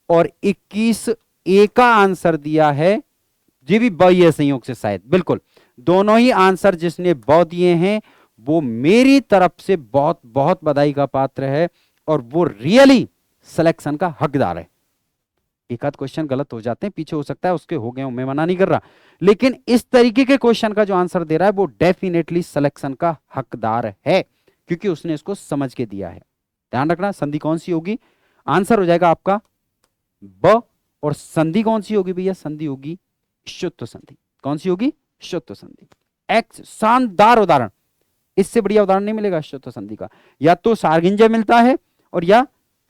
और 21 ए का आंसर दिया है, ये भी ब ही है संयोग से शायद, बिल्कुल दोनों ही आंसर जिसने ब दिए हैं वो मेरी तरफ से बहुत बहुत बधाई का पात्र है और वो रियली सिलेक्शन का हकदार है। एक आध क्वेश्चन गलत हो जाते हैं, पीछे हो सकता है उसके हो गए, मैं मना नहीं कर रहा, लेकिन इस तरीके के क्वेश्चन का जो आंसर दे रहा है वो डेफिनेटली सिलेक्शन का हकदार है, क्योंकि उसने इसको समझ के दिया है। ध्यान रखना, संधि कौन सी होगी? आंसर हो जाएगा आपका ब। और संधि कौन सी होगी भैया? संधि होगी इष्युत्व संधि। कौन सी होगी? इष्युत्व संधि। एक्स शानदार उदाहरण, इससे बढ़िया उदाहरण नहीं मिलेगा इष्युत्व संधि का। या तो सार्गिंजय मिलता है और या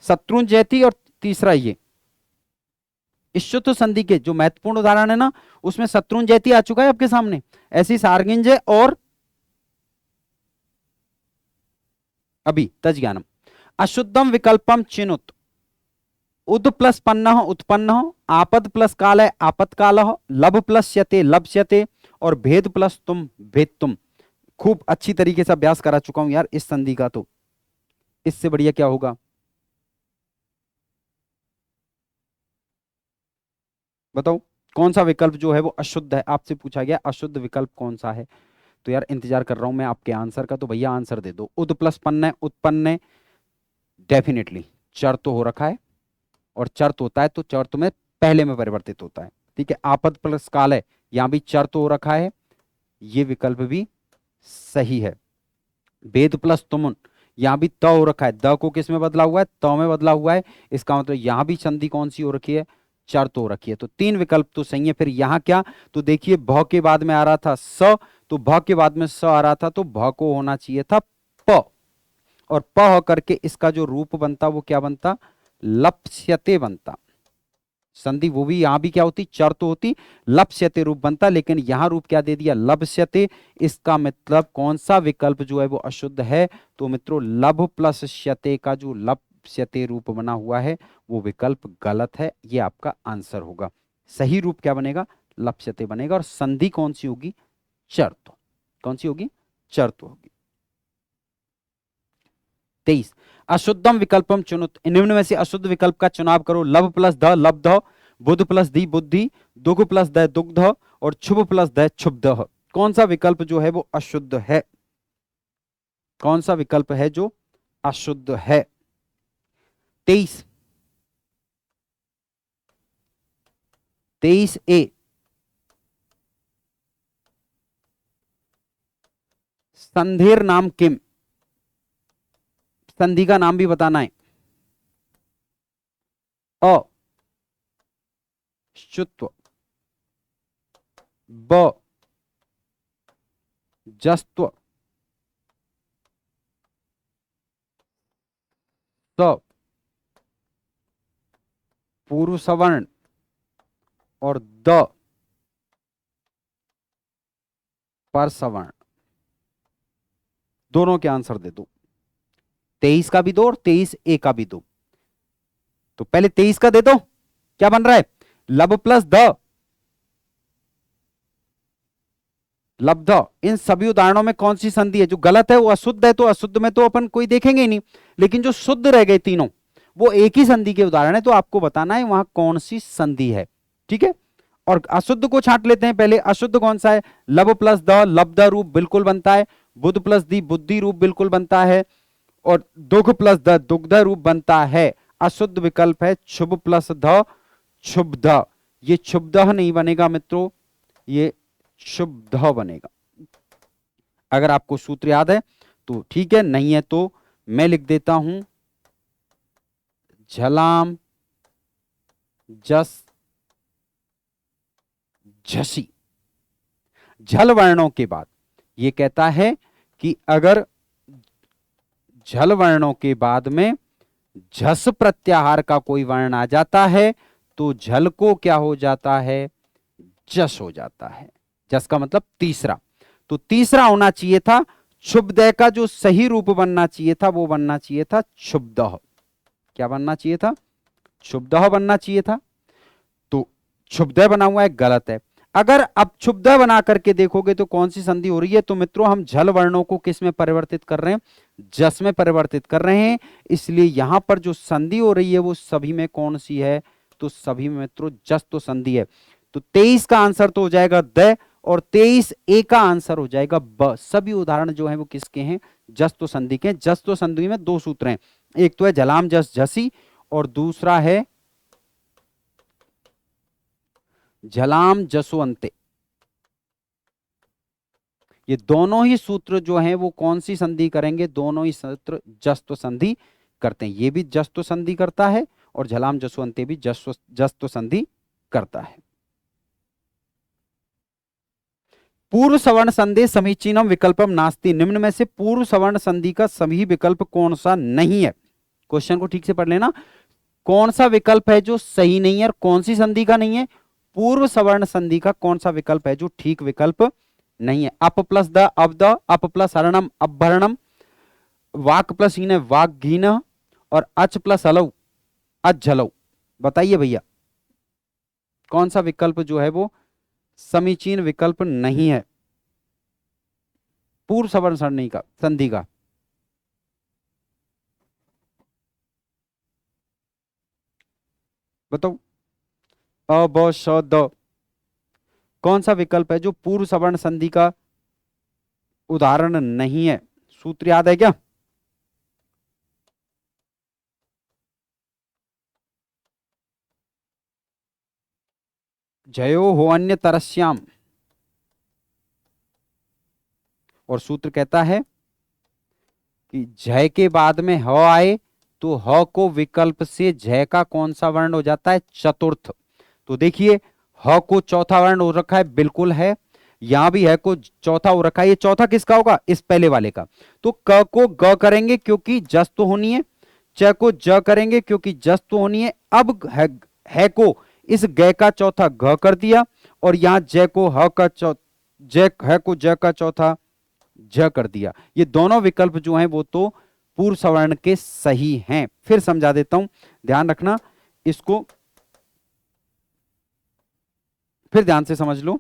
शत्रुंजयति, और तीसरा ये इष्युत्व संधि के जो महत्वपूर्ण उदाहरण है ना, उसमें शत्रुंजयति आ चुका है आपके सामने, ऐसी सार्गिंजय और अभी तज ज्ञानम। अशुद्धम विकल्पम चिनुत, उद प्लस पन्न उत्पन्न, आपद प्लस काल है आपत्काल, लब प्लस यते लप्स्यते, और भेद प्लस तुम भेद। खूब अच्छी तरीके से अभ्यास करा चुका हूं यार इस संधि का, तो इससे बढ़िया क्या होगा? बताओ कौन सा विकल्प जो है वो अशुद्ध है? आपसे पूछा गया अशुद्ध विकल्प कौन सा है। तो यार इंतजार कर रहा हूं मैं आपके आंसर का, तो भैया आंसर दे दो। उद प्लस पन्न उत्पन्न, डेफिनेटली चर तो हो रखा है, और चर तो होता है तो चर तो में पहले में परिवर्तित होता है, ठीक है। आपद प्लस काल है, यहां भी चर तो हो रखा है, ये विकल्प भी सही है। वेद प्लस तुमुन, यहां भी त हो रखा है, द को किस में बदला हुआ है? त में बदला हुआ है, इसका मतलब यहां भी संधि कौन सी हो रखी है? चर तो हो रखी है। तो तीन विकल्प तो सही है। फिर यहां क्या? तो देखिए भ के बाद में आ रहा था स, तो भ के बाद में स आ रहा था, तो भ को होना चाहिए था प, और प होकर के इसका जो रूप बनता वो क्या बनता? लप्स्यते बनता। संधि वो भी यहां भी क्या होती? चर तो होती, लप्स्यते रूप बनता, लेकिन यहां रूप क्या दे दिया? लप्स्यते। इसका मतलब कौन सा विकल्प जो है वो अशुद्ध है? तो मित्रों लब प्लस श्यते का जो लप्स्यते रूप बना हुआ है वो विकल्प गलत है, ये आपका आंसर होगा। सही रूप क्या बनेगा? लप्स्यते बनेगा। और संधि कौन सी होगी? चर तो। कौन सी होगी? चर तो होगी। 23, अशुद्धम विकल्पम चुनुत, निम्न में से अशुद्ध विकल्प का चुनाव करो। लब प्लस ध लब्ध, बुध प्लस दी बुद्धि, दुग प्लस द दुग्ध, और क्षुभ प्लस द क्षुब्ध। कौन सा विकल्प जो है वो अशुद्ध है? कौन सा विकल्प है जो अशुद्ध है? 23, 23 ए, संधेर नाम किम, संधि का नाम भी बताना है। अ शुत्व, ब जस्त्व, स पूर्व सवर्ण, और द पर सवर्ण। दोनों के आंसर दे दो, 23 का भी दो और 23 ए का भी दो। तो पहले 23 का दे दो, क्या बन रहा है? लब प्लस द लब्ध। इन सभी उदाहरणों में कौन सी संधि है? जो गलत है वो अशुद्ध है, तो अशुद्ध में तो अपन कोई देखेंगे ही नहीं, लेकिन जो शुद्ध रह गए तीनों वो एक ही संधि के उदाहरण है, तो आपको बताना है वहां कौन सी संधि है, ठीक है। और अशुद्ध को छांट लेते हैं पहले। अशुद्ध कौन सा है? लब प्लस द लब्ध रूप बिल्कुल बनता है, बुध प्लस दी बुद्धि रूप बिल्कुल बनता है, और दुग प्लस द दुग्ध रूप बनता है। अशुद्ध विकल्प है क्षुभ प्लस ध क्षुब्ध। ये क्षुब्ध नहीं बनेगा मित्रों, ये शुभ ध बनेगा। अगर आपको सूत्र याद है तो ठीक है, नहीं है तो मैं लिख देता हूं झलाम जस झसी। झल वर्णों के बाद ये कहता है कि अगर झल वर्णों के बाद में झस प्रत्याहार का कोई वर्ण आ जाता है तो झल को क्या हो जाता है, जस हो जाता है। जस का मतलब तीसरा, तो तीसरा होना चाहिए था क्षुब्धय का जो सही रूप बनना चाहिए था वो बनना चाहिए था क्षुब्धः। क्या बनना चाहिए था, क्षुब्धः बनना चाहिए था, तो क्षुब्धय बना हुआ है, गलत है। अगर अब क्षुब्धय बना करके देखोगे तो कौन सी संधि हो रही है, तो मित्रों हम झल वर्णों को किस में परिवर्तित कर रहे हैं, जस में परिवर्तित कर रहे हैं, इसलिए यहां पर जो संधि हो रही है वो सभी में कौन सी है, तो सभी में मित्रों जस तो संधि है। तो 23 का आंसर तो हो जाएगा द, और 23 ए का आंसर हो जाएगा ब। सभी उदाहरण जो है वो किसके हैं, जस तो संधि के। जस तो संधि में दो सूत्र हैं, एक तो है झलाम जस झसी और दूसरा है झलाम जसवंते। ये दोनों ही सूत्र जो हैं वो कौन सी संधि करेंगे, दोनों ही सूत्र जस्तो संधि करते हैं। ये भी जस्तो संधि करता है और झलाम जसवंते भी जस्तो संधि करता है। पूर्व सवर्ण संधि समीचीनम विकल्पम नास्ति, निम्न में से पूर्व सवर्ण संधि का सभी विकल्प कौन सा नहीं है। क्वेश्चन को ठीक से पढ़ लेना, कौन सा विकल्प है जो सही नहीं है और कौन सी संधि का नहीं है, पूर्व सवर्ण संधि का कौन सा विकल्प है जो ठीक विकल्प नहीं है। अप प्लस द अब द, अप प्लस हरणम अपभरणम, वाक प्लस हीन वाग्घीन, और अच प्लस अलौ अज्झलौ। बताइए भैया कौन सा विकल्प जो है वो समीचीन विकल्प नहीं है पूर्व सवर्ण संधि का। बताओ, अ ब श द कौन सा विकल्प है जो पूर्व सवर्ण संधि का उदाहरण नहीं है, सूत्र याद है क्या। जयो हो अन्य तरस्याम, और सूत्र कहता है कि जय के बाद में ह आए तो ह को विकल्प से जय का कौन सा वर्ण हो जाता है, चतुर्थ। तो देखिए ह को चौथा वर्ण हो रखा है, बिल्कुल है, यहां भी है को चौथा हो रखा है, ये चौथा किसका होगा, इस पहले वाले का। तो क को ग करेंगे क्योंकि जस तो होनी है, च को ज करेंगे क्योंकि जस तो होनी है। अब है को इस ग का चौथा घ कर दिया, और यहां जय को ह का जय है को ज का चौथा ज कर दिया। ये दोनों विकल्प जो हैं वो तो पूर्व सवर्ण के सही हैं। फिर समझा देता हूं, ध्यान रखना इसको, फिर ध्यान से समझ लो।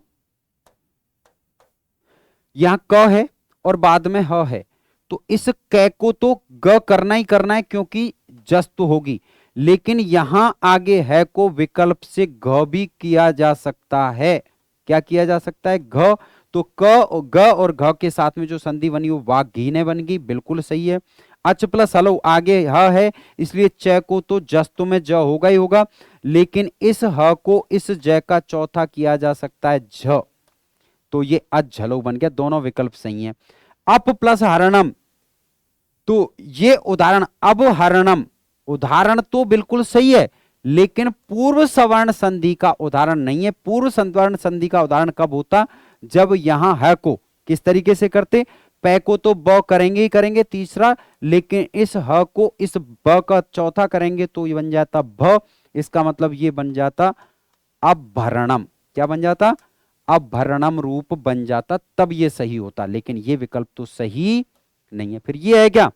यहां क है और बाद में ह है, तो इस क को तो ग करना ही करना है क्योंकि जस तो होगी, लेकिन यहां आगे है को विकल्प से घ भी किया जा सकता है। क्या किया जा सकता है, घ। तो ग और घ के साथ में जो संधि बनी वो वाग्घी ने बन गई, बिल्कुल सही है। अच प्लस हलो आगे ह है, इसलिए च को तो जस्तु में ज होगा ही होगा, लेकिन इस ह को इस ज का चौथा किया जा सकता है झ, तो ये अज्झलो बन गया। दोनों विकल्प सही हैं। अप प्लस हरणम, तो ये उदाहरण अब हरणम उदाहरण तो बिल्कुल सही है, लेकिन पूर्व सवर्ण संधि का उदाहरण नहीं है। पूर्व सवर्ण संधि का उदाहरण कब होता, जब यहां है को किस तरीके से करते, पै को तो ब करेंगे ही करेंगे तीसरा, लेकिन इस ह को इस ब का चौथा करेंगे तो ये बन जाता भ। इसका मतलब ये बन जाता अपभरणम। क्या बन जाता, अपभरणम रूप बन जाता, तब ये सही होता, लेकिन ये विकल्प तो सही नहीं है। फिर ये है क्या,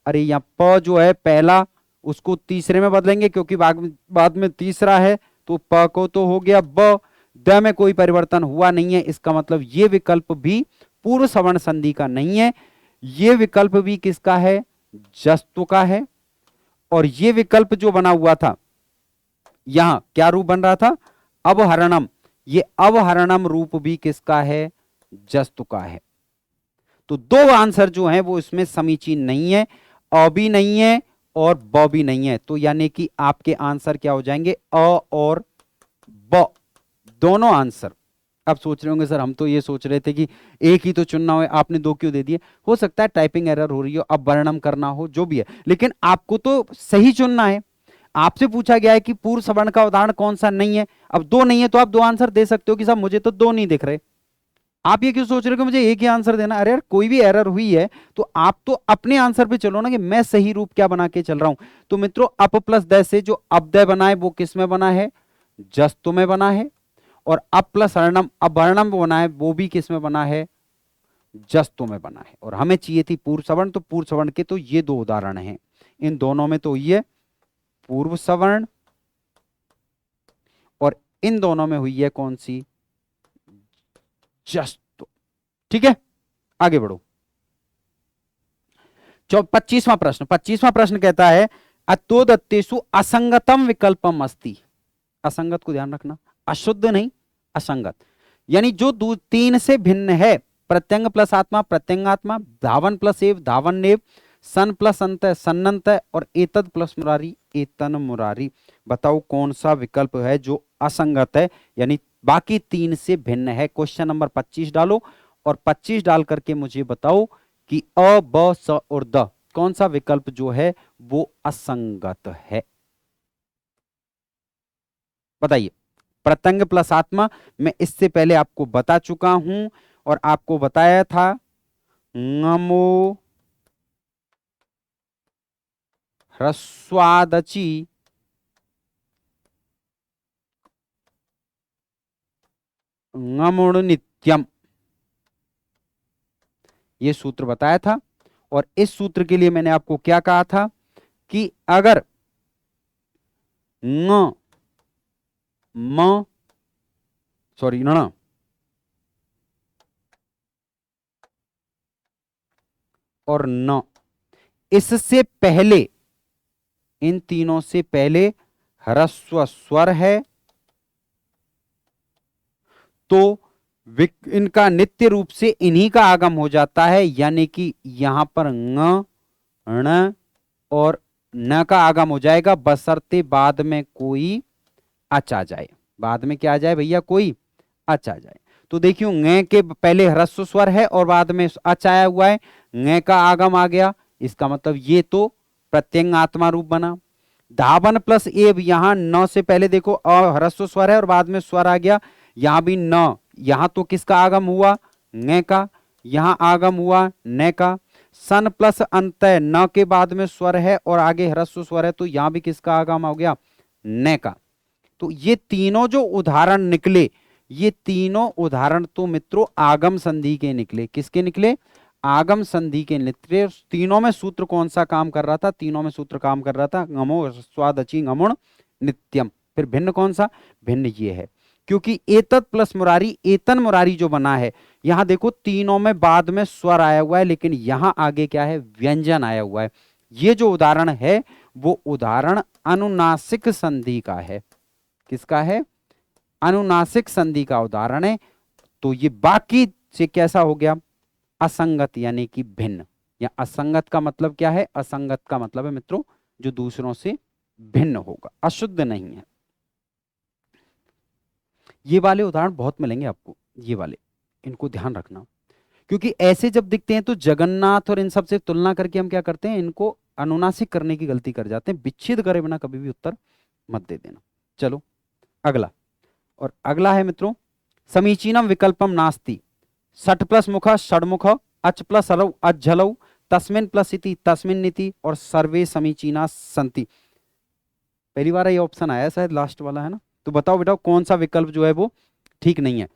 अरे यहां प जो है पहला, उसको तीसरे में बदलेंगे क्योंकि बाद में तीसरा है, तो प को तो हो गया ब, द में कोई परिवर्तन हुआ नहीं है, इसका मतलब ये विकल्प भी पूर्व सवर्ण संधि का नहीं है। ये विकल्प भी किसका है, जस्तु का है। और ये विकल्प जो बना हुआ था, यहां क्या रूप बन रहा था, अवहरणम, ये अवहरणम रूप भी किसका है, जस्तु का है। तो दो आंसर जो हैं वो इसमें समीचीन नहीं है, अ भी नहीं है और ब भी नहीं है। तो यानी कि आपके आंसर क्या हो जाएंगे, अ और ब, दोनों आंसर अब सोच रहे होंगे सर हम तो ये सोच रहे थे कि एक ही तो चुनना हो, आपने दो क्यों दे दिए। हो सकता है टाइपिंग एरर हो रही हो, अब वर्णम करना हो, जो भी है, लेकिन आपको तो सही चुनना है। आपसे पूछा गया है कि पूर्व सवर्ण का उदाहरण कौन सा नहीं है। अब दो नहीं है तो आप दो आंसर दे सकते हो कि साहब मुझे तो दो नहीं दिख रहे। आप ये क्यों सोच रहे हो कि मुझे एक ही आंसर देना। अरे यार कोई भी एरर हुई है तो आप तो अपने आंसर पे चलो ना, कि मैं सही रूप क्या बना के चल रहा हूं। तो मित्रों अप प्लस द से जो अपदय बना है वो किस में बना है, जस्तु में बना है। और अप प्लस अर्णम, अब वर्णम बना है वो भी किस में बना है, जस्तु में बना है। और हमें चाहिए थी पूर्व सवर्ण, तो पूर्व सवर्ण के तो ये दो उदाहरण हैं। इन दोनों में तो ये पूर्व सवर्ण, और इन दोनों में हुई है कौन सी, जस्तु। ठीक है, आगे बढ़ो। 25वां प्रश्न कहता है अतोदत्तेषु असंगतम विकल्पम अस्ति। असंगत को ध्यान रखना, अशुद्ध नहीं, असंगत, यानी जो तीन से भिन्न है। प्रत्यंग प्लस आत्मा प्रत्यंगात्मा, धावन प्लस एव धावन एव, सन प्लस अंत सन्नंत, और एतद प्लस मुरारी एतन मुरारी। बताओ कौन सा विकल्प है जो असंगत है, यानी बाकी तीन से भिन्न है। क्वेश्चन नंबर 25 डालो, और 25 डाल करके मुझे बताओ कि अ ब स और द कौन सा विकल्प जो है वो असंगत है। बताइए। प्रत्यंग प्लस आत्मा मैं इससे पहले आपको बता चुका हूं, और आपको बताया था ngमो ह्रस्वादचि ngमुण नित्यम, ये सूत्र बताया था। और इस सूत्र के लिए मैंने आपको क्या कहा था कि अगर न म सॉरी न और न, इससे पहले, इन तीनों से पहले ह्रस्व स्वर है तो इनका नित्य रूप से इन्हीं का आगम हो जाता है, यानी कि यहां पर ng ण और न का आगम हो जाएगा, बशर्ते बाद में कोई अच आ जाए। बाद में क्या आ जाए भैया, कोई अच आ जाए। तो देखियो ng के पहले ह्रस्व स्वर है और बाद में अच आया हुआ है, ng का आगम आ गया, इसका मतलब ये तो प्रत्यंगात्मा रूप बना। धावन प्लस एव, यहां न से पहले देखो ह्रस्व स्वर है और बाद में स्वर आ गया, यहां भी न, यहां तो किसका आगम हुआ, ng का, यहां आगम हुआ न का। सन प्लस अंत, न के बाद में स्वर है और आगे ह्रस्व स्वर है, तो यहां भी किसका आगम हो गया, न का। तो ये तीनों जो उदाहरण निकले, ये तीनों उदाहरण तो मित्रों आगम संधि के निकले। किसके निकले, आगम संधि के निकले। तीनों में सूत्र कौन सा काम कर रहा था, तीनों में सूत्र काम कर रहा था ngमो स्वादचि ngमुण नित्यम। फिर भिन्न कौन सा, भिन्न ये है, क्योंकि एतत् प्लस मुरारी एतन मुरारी जो बना है, यहां देखो तीनों में बाद में स्वर आया हुआ है, लेकिन यहां आगे क्या है, व्यंजन आया हुआ है। ये जो उदाहरण है वो उदाहरण अनुनासिक संधि का है। किसका है, अनुनासिक संधि का उदाहरण है। तो ये बाकी से कैसा हो गया, असंगत, यानी कि भिन्न। या असंगत का मतलब क्या है, असंगत का मतलब है मित्रों जो दूसरों से भिन्न होगा, अशुद्ध नहीं है। ये वाले उदाहरण बहुत मिलेंगे आपको, ये वाले, इनको ध्यान रखना, क्योंकि ऐसे जब दिखते हैं तो जगन्नाथ और इन सब से तुलना करके हम क्या करते हैं, इनको अनुनासिक करने की गलती कर जाते हैं। विच्छेद करे बिना कभी भी उत्तर मत दे देना। चलो अगला, और अगला है मित्रों समीचीनम विकल्पम नास्ति। षट प्लस मुख षडमुख, अच प्लस अलौ अज्झलौ, तस्मिन प्लस इति तस्मिन नीति, और सर्वे समीचीना संति। पहली बार ये ऑप्शन आया शायद, लास्ट वाला है ना। तो बताओ बेटा कौन सा विकल्प जो है वो ठीक नहीं है।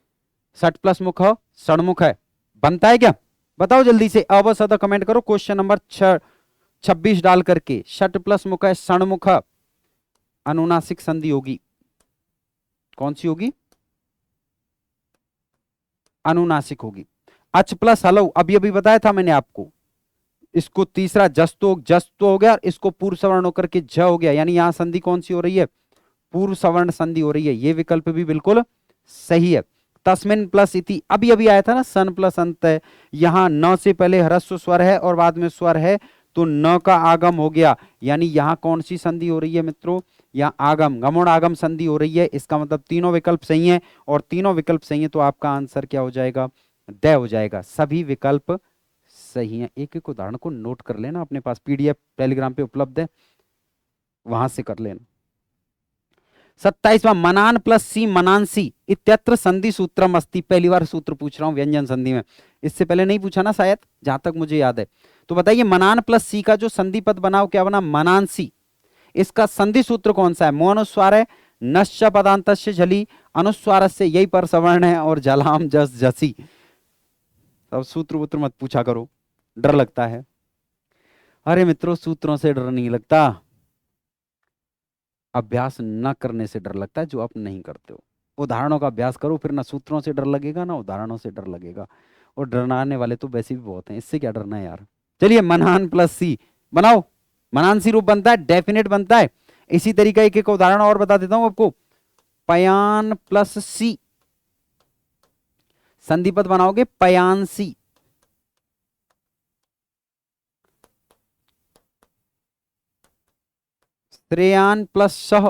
षट प्लस मुख षडमुख है, बनता है क्या, बताओ जल्दी से, अब सदा कमेंट करो। क्वेश्चन नंबर 26 डाल करके, षट प्लस मुख है षणमुख, अनुनासिक संधि होगी, कौन सी होगी, अनुनासिक होगी। अच प्लस हलौ, अभी अभी बताया था मैंने आपको, इसको तीसरा जस तो हो गया, और इसको पूर्व सवर्ण होकर के झ हो गया, यानी यहां संधि कौन सी हो रही है, पूर्व सवर्ण संधि हो रही है। ये विकल्प भी बिल्कुल सही है। तस्मिन प्लस इति, अभी अभी आया था ना, सन प्लस अंत है, यहां न से पहले ह्रस्व स्वर है और बाद में स्वर है, तो न का आगम हो गया, यानी यहां कौन सी संधि हो रही है मित्रों, या आगम, गमोड़ आगम संधि हो रही है, इसका मतलब तीनों विकल्प सही हैं, और तीनों विकल्प सही हैं तो आपका आंसर क्या हो जाएगा, द हो जाएगा। सभी विकल्प सही हैं। एक एक उदाहरण को नोट कर लेना, अपने पास पीडीएफ टेलीग्राम पे उपलब्ध है, वहां से कर लेना। 27वां, मनान प्लस सी मनांसी इत्यत्र संधि सूत्रम अस्ति। पहली बार सूत्र पूछ रहा हूं व्यंजन संधि में, इससे पहले नहीं पूछा ना शायद, जहां तक मुझे याद है। तो बताइए मनान प्लस सी का जो संधि पद बना, क्या बना, मनांसी। इसका संधि सूत्र कौन सा है, मो अनुस्वार है, नश्च पदांतस्य झली, अनुस्वार से यही पर सवर्ण है, और जलाम जस जसी। अब सूत्र वूत्र मत पूछा करो, डर लगता है। अरे मित्रों, सूत्रों से डर नहीं लगता, अभ्यास न करने से डर लगता है, जो आप नहीं करते हो। उदाहरणों का अभ्यास करो, फिर ना सूत्रों से डर लगेगा ना उदाहरणों से डर लगेगा। और डरनाने वाले तो वैसे भी बहुत हैं, इससे क्या डरना है यार। चलिए मनान प्लस सी बनाओ, मनानसी रूप बनता है, डेफिनेट बनता है। इसी तरीके एक एक उदाहरण और बता देता हूं आपको। पयान प्लस सी, संधिपद बनाओगे पयांसी। श्रेयान प्लस सह,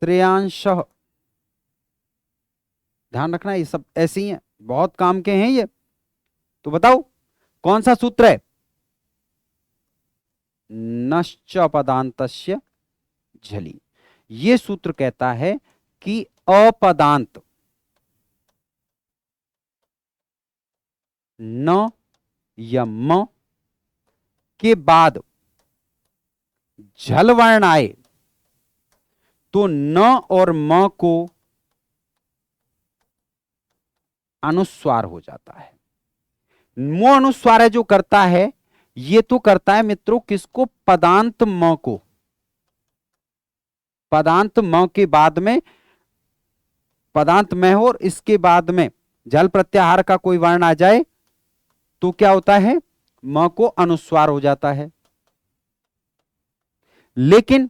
श्रेयांश। ध्यान रखना, ये सब ऐसे ही हैं, बहुत काम के हैं ये। तो बताओ कौन सा सूत्र है, नश्च पदांतस्य झली। ये सूत्र कहता है कि अपदांत न या म के बाद झल वर्ण आए तो न और म को अनुस्वार हो जाता है। मो अनुस्वार है जो करता है, ये तो करता है मित्रों किसको, पदांत म को। पदांत म के बाद में, पदांत में हो और इसके बाद में जल प्रत्याहार का कोई वर्ण आ जाए तो क्या होता है, म को अनुस्वार हो जाता है। लेकिन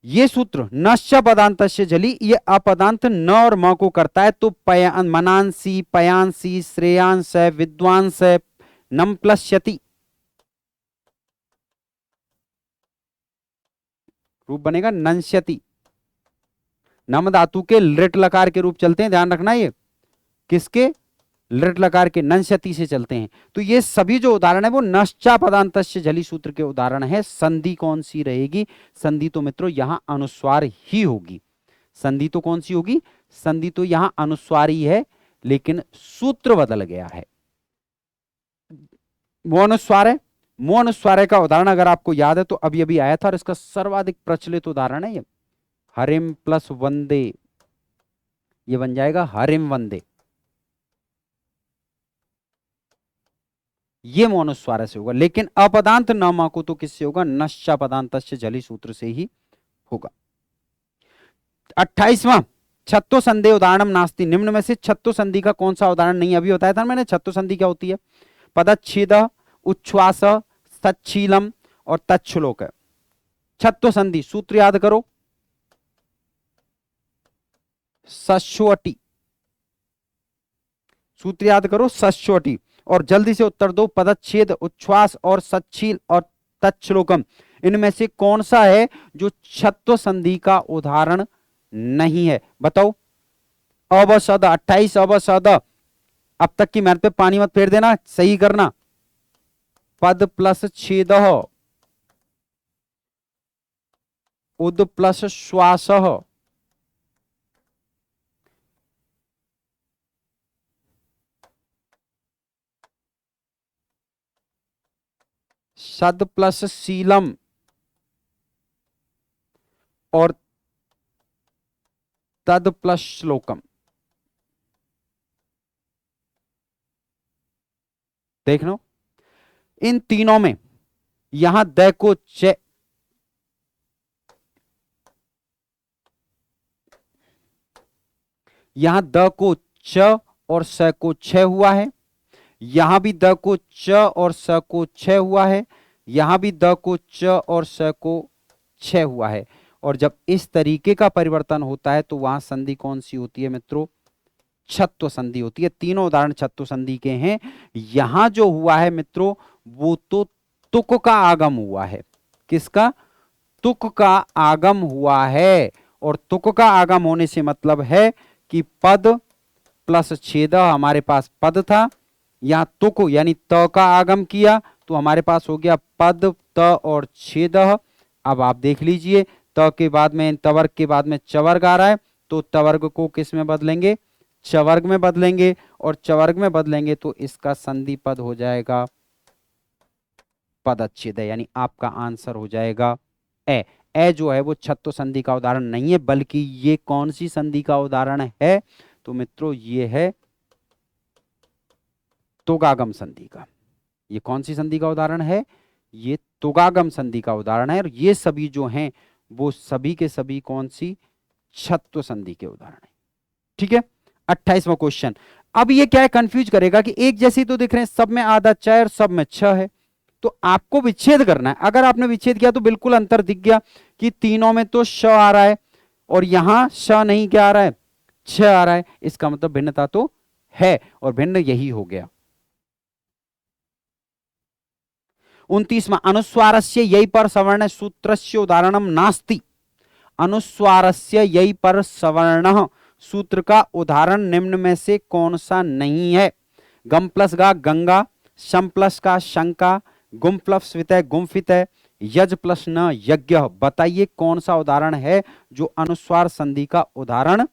ये सूत्र नश्च पदांतस्य झली, ये अपदांत न और म को करता है, तो मनांसी, पयांसी, श्रेयांश, विद्वांस, नम प्लस्यति रूप बनेगा नंश्यति। नम धातु के लृट लकार के रूप चलते हैं, ध्यान रखना, ये किसके, लृट लकार के, नंश्यति से चलते हैं। तो ये सभी जो उदाहरण है वो नश्चा पदांतस्य झली सूत्र के उदाहरण है। संधि कौन सी रहेगी, संधि तो मित्रों यहां अनुस्वार ही होगी। संधि तो कौन सी होगी, संधि तो यहां अनुस्वार ही है, लेकिन सूत्र बदल गया है। मो अनुस्वार है, मो अनुस्वार है का उदाहरण अगर आपको याद है तो अभी अभी आया था, और इसका सर्वाधिक प्रचलित उदाहरण है ये हरिम प्लस वंदे, ये बन जाएगा हरिम वंदे। ये मोनुस्वार से होगा, लेकिन अपदांत न मा को तो किससे होगा, नश्चा पदांतस्य झली सूत्र से ही होगा। 28वां, छत्तो संधि उदाहरणम नास्ति। निम्न में से छत्तो संधि का कौन सा उदाहरण नहीं, अभी बताया था मैंने छत्तो संधि क्या होती है, पदच्छेद, उच्छ्वास, सच्छीलम और तच्छ्लोक। छत्तो संधि सूत्र याद करो, सश्वटी, सूत्र याद करो सश्वटी, और जल्दी से उत्तर दो, पदच्छेद, उच्छ्वास और सच्छील और तच्छ्लोकम, इनमें से कौन सा है जो छत्व संधि का उदाहरण नहीं है, बताओ। अवसद 28 अवसद, अब तक की मेहनत पे पानी मत फेर देना, सही करना। पद प्लस छेद, उद प्लस श्वास, सद प्लस शीलम और तद प्लस श्लोकम। देख लो इन तीनों में यहां द को च, यहां द को च और स को छ हुआ है, यहां भी द को च और स को छ हुआ है, यहां भी द को च और स को छ हुआ है। और जब इस तरीके का परिवर्तन होता है तो वहां संधि कौन सी होती है मित्रों, छत्व संधि होती है। तीनों उदाहरण छत्व संधि के हैं। यहां जो हुआ है मित्रों वो तो तुक का आगम हुआ है। किसका? तुक का आगम हुआ है। और तुक का आगम होने से मतलब है कि पद प्लस छेद, हमारे पास पद था, यहां तुक यानी त का आगम किया तो हमारे पास हो गया पद त और छेद। अब आप देख लीजिए त के बाद में तवर्ग के बाद में चवर्ग आ रहा है तो तवर्ग को किस में बदलेंगे? चवर्ग में बदलेंगे। और चवर्ग में बदलेंगे तो इसका संधि पद हो जाएगा पदच्छेद, यानी आपका आंसर हो जाएगा ए। ए जो है वो छत्व संधि का उदाहरण नहीं है, बल्कि ये कौन सी संधि का उदाहरण है? तो मित्रों ये है तुगागम संधि का। ये कौन सी संधि का उदाहरण है? ये तुगागम संधि का उदाहरण है। और ये सभी जो हैं वो सभी के सभी कौन सी? छत्व संधि के उदाहरण है। ठीक है, 28वां क्वेश्चन। अब ये क्या है, कंफ्यूज करेगा कि एक जैसी तो दिख रहे हैं, सब में आधा छ और सब में छ है, तो आपको विच्छेद करना है। अगर आपने विच्छेद किया तो बिल्कुल अंतर दिख गया कि तीनों में तो श आ रहा है और यहां श नहीं, क्या आ रहा है? छ आ रहा है। इसका मतलब भिन्नता तो है और भिन्न यही हो गया। 29वां, अनुस्वारस्य यही पर सवर्ण सूत्रस्य उदाहरणम नास्ति। अनुस्वारस्य यही पर सवर्ण सूत्र का उदाहरण निम्न में से कौन सा नहीं है? गम प्लस गा गंगा, शम प्लस का शंका, गुम प्लस वितय गुम्फित, यज प्लस न यज्ञ। बताइए कौन सा उदाहरण है जो अनुस्वार संधि का उदाहरण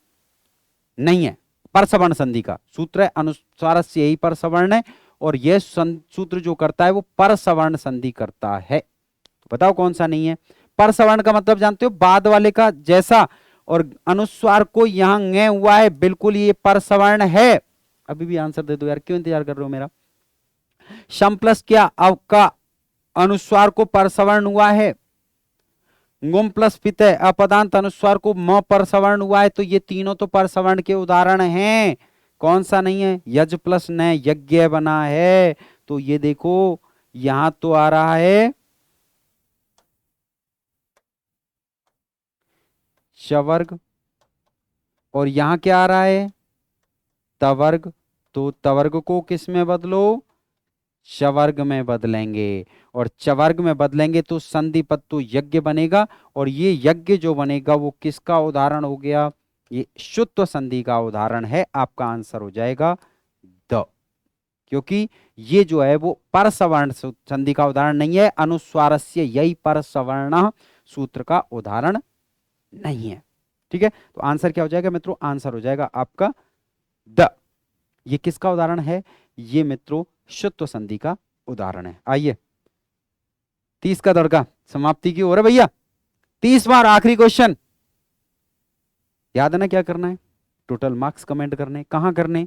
नहीं है? परसवर्ण संधि का सूत्र है अनुस्वार से यही परसवर्ण है और यह सूत्र जो करता है वो परसवर्ण संधि करता है। तो बताओ कौन सा नहीं है? परसवर्ण का मतलब जानते हो, बाद वाले का जैसा, और अनुस्वार को यहां ङ हुआ है, बिल्कुल ये परसवर्ण है। अभी भी आंसर दे दो यार, क्यों इंतजार कर रहे हो मेरा? शम प्लस क्या आपका अनुस्वार को परसवर्ण हुआ है, गुम प्लस पित अपदांत अनुस्वार को म परसवर्ण हुआ है, तो ये तीनों तो परसवर्ण के उदाहरण हैं। कौन सा नहीं है? यज प्लस न यज्ञ बना है, तो ये देखो यहां तो आ रहा है चवर्ग और यहां क्या आ रहा है? तवर्ग। तो तवर्ग को किस में बदलो? चवर्ग में बदलेंगे। और चवर्ग में बदलेंगे तो संधि पद तो यज्ञ बनेगा और ये यज्ञ जो बनेगा वो किसका उदाहरण हो गया? ये शुत्व संधि का उदाहरण है। आपका आंसर हो जाएगा द, क्योंकि ये जो है वो परसवर्ण संधि का उदाहरण नहीं है। अनुस्वारस्य यही परसवर्ण सूत्र का उदाहरण नहीं है। ठीक है, तो आंसर क्या हो जाएगा मित्रों? आंसर हो जाएगा आपका द। ये किसका उदाहरण है? ये मित्रों शुत्व संधि का उदाहरण है। आइए 30 का दड़का समाप्ति की ओर है भैया। 30वां आखिरी क्वेश्चन। याद है ना क्या करना है? टोटल मार्क्स कमेंट करने। कहां करने?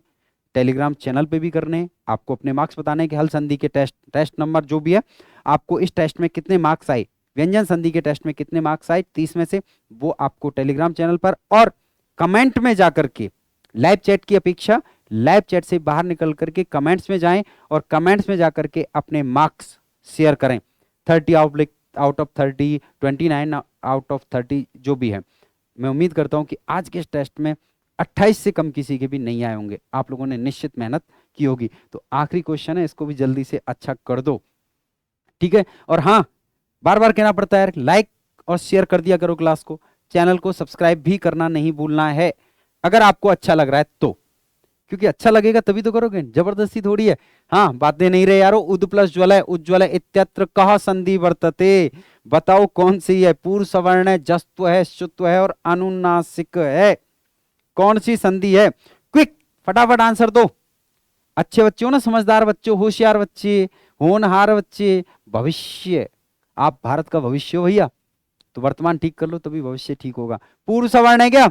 टेलीग्राम चैनल पे भी करने। आपको अपने मार्क्स बताने कि हल संधि के टेस्ट नंबर जो भी है, आपको इस टेस्ट में कितने मार्क्स आए, व्यंजन संधि के टेस्ट में कितने मार्क्स आए 30 में से, वो आपको टेलीग्राम चैनल पर और कमेंट में जाकर के, लाइव चैट की अपेक्षा लाइव चैट से बाहर निकल करके कमेंट्स में जाएं और कमेंट्स में जाकर के अपने मार्क्स शेयर करें। 30 आउट ऑफ 30, 29 आउट ऑफ 30 जो भी है। मैं उम्मीद करता हूं कि आज के इस टेस्ट में 28 से कम किसी के भी नहीं आए होंगे। आप लोगों ने निश्चित मेहनत की होगी। तो आखिरी क्वेश्चन है, इसको भी जल्दी से अच्छा कर दो। ठीक है, और हाँ बार बार कहना पड़ता है, लाइक और शेयर कर दिया करो क्लास को। चैनल को सब्सक्राइब भी करना नहीं भूलना है अगर आपको अच्छा लग रहा है तो, क्योंकि अच्छा लगेगा तभी तो करोगे, जबरदस्ती थोड़ी है। हाँ बातें नहीं रहे यारो। उद प्लस ज्वलय उज्ज्वल इत्यत्र कह संधि वर्तते। बताओ कौन सी है? पूर्व सवर्ण है, जस्त्व है, शुत्व है और अनुनासिक है। कौन सी संधि है? क्विक फटाफट आंसर दो। अच्छे बच्चे हो ना, समझदार बच्चे, होशियार बच्चे, होनहार बच्चे, भविष्य, आप भारत का भविष्य हो भैया। तो वर्तमान ठीक कर लो तभी भविष्य ठीक होगा। पूर्व सवर्ण है क्या?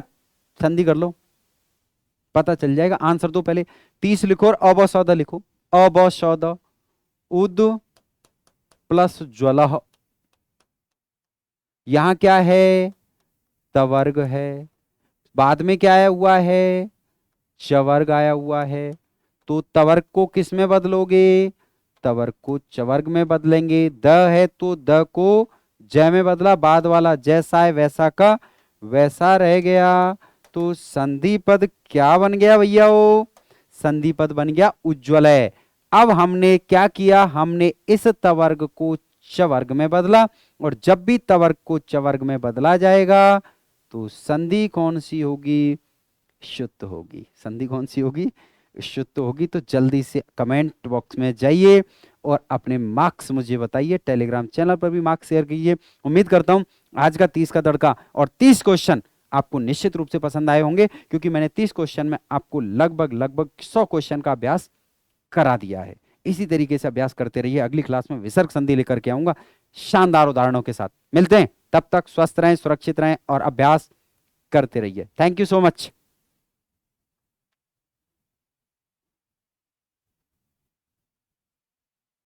संधि कर लो, पता चल जाएगा। आंसर दो पहले। 30 लिखो और अबसौद लिखो। अबसौद उद प्लस ज्वल। यहां क्या है? तवर्ग है। बाद में क्या आया हुआ है? चवर्ग आया हुआ है। तो तवर्ग को किस में बदलोगे? तवर्ग को चवर्ग में बदलेंगे। द है तो द को जय में बदला, बाद वाला जैसा है वैसा का वैसा रह गया। तो संधि पद क्या बन गया भैया? वो संधि पद बन गया उज्ज्वलय। अब हमने क्या किया, हमने इस तवर्ग को चवर्ग में बदला, और जब भी तवर्ग को चवर्ग में बदला जाएगा तो संधि कौन सी होगी? शुद्ध होगी। संधि कौन सी होगी? शुद्ध होगी। तो जल्दी से कमेंट बॉक्स में जाइए और अपने मार्क्स मुझे बताइए। टेलीग्राम चैनल पर भी मार्क्स शेयर कीजिए। उम्मीद करता हूं आज का 30 का तड़का और 30 क्वेश्चन आपको निश्चित रूप से पसंद आए होंगे, क्योंकि मैंने 30 क्वेश्चन में आपको लगभग 100 क्वेश्चन का अभ्यास करा दिया है। इसी तरीके से अभ्यास करते रहिए। अगली क्लास में विसर्ग संधि लेकर के आऊंगा शानदार उदाहरणों के साथ। मिलते हैं, तब तक स्वस्थ रहें, सुरक्षित रहें और अभ्यास करते रहिए। Thank you so much.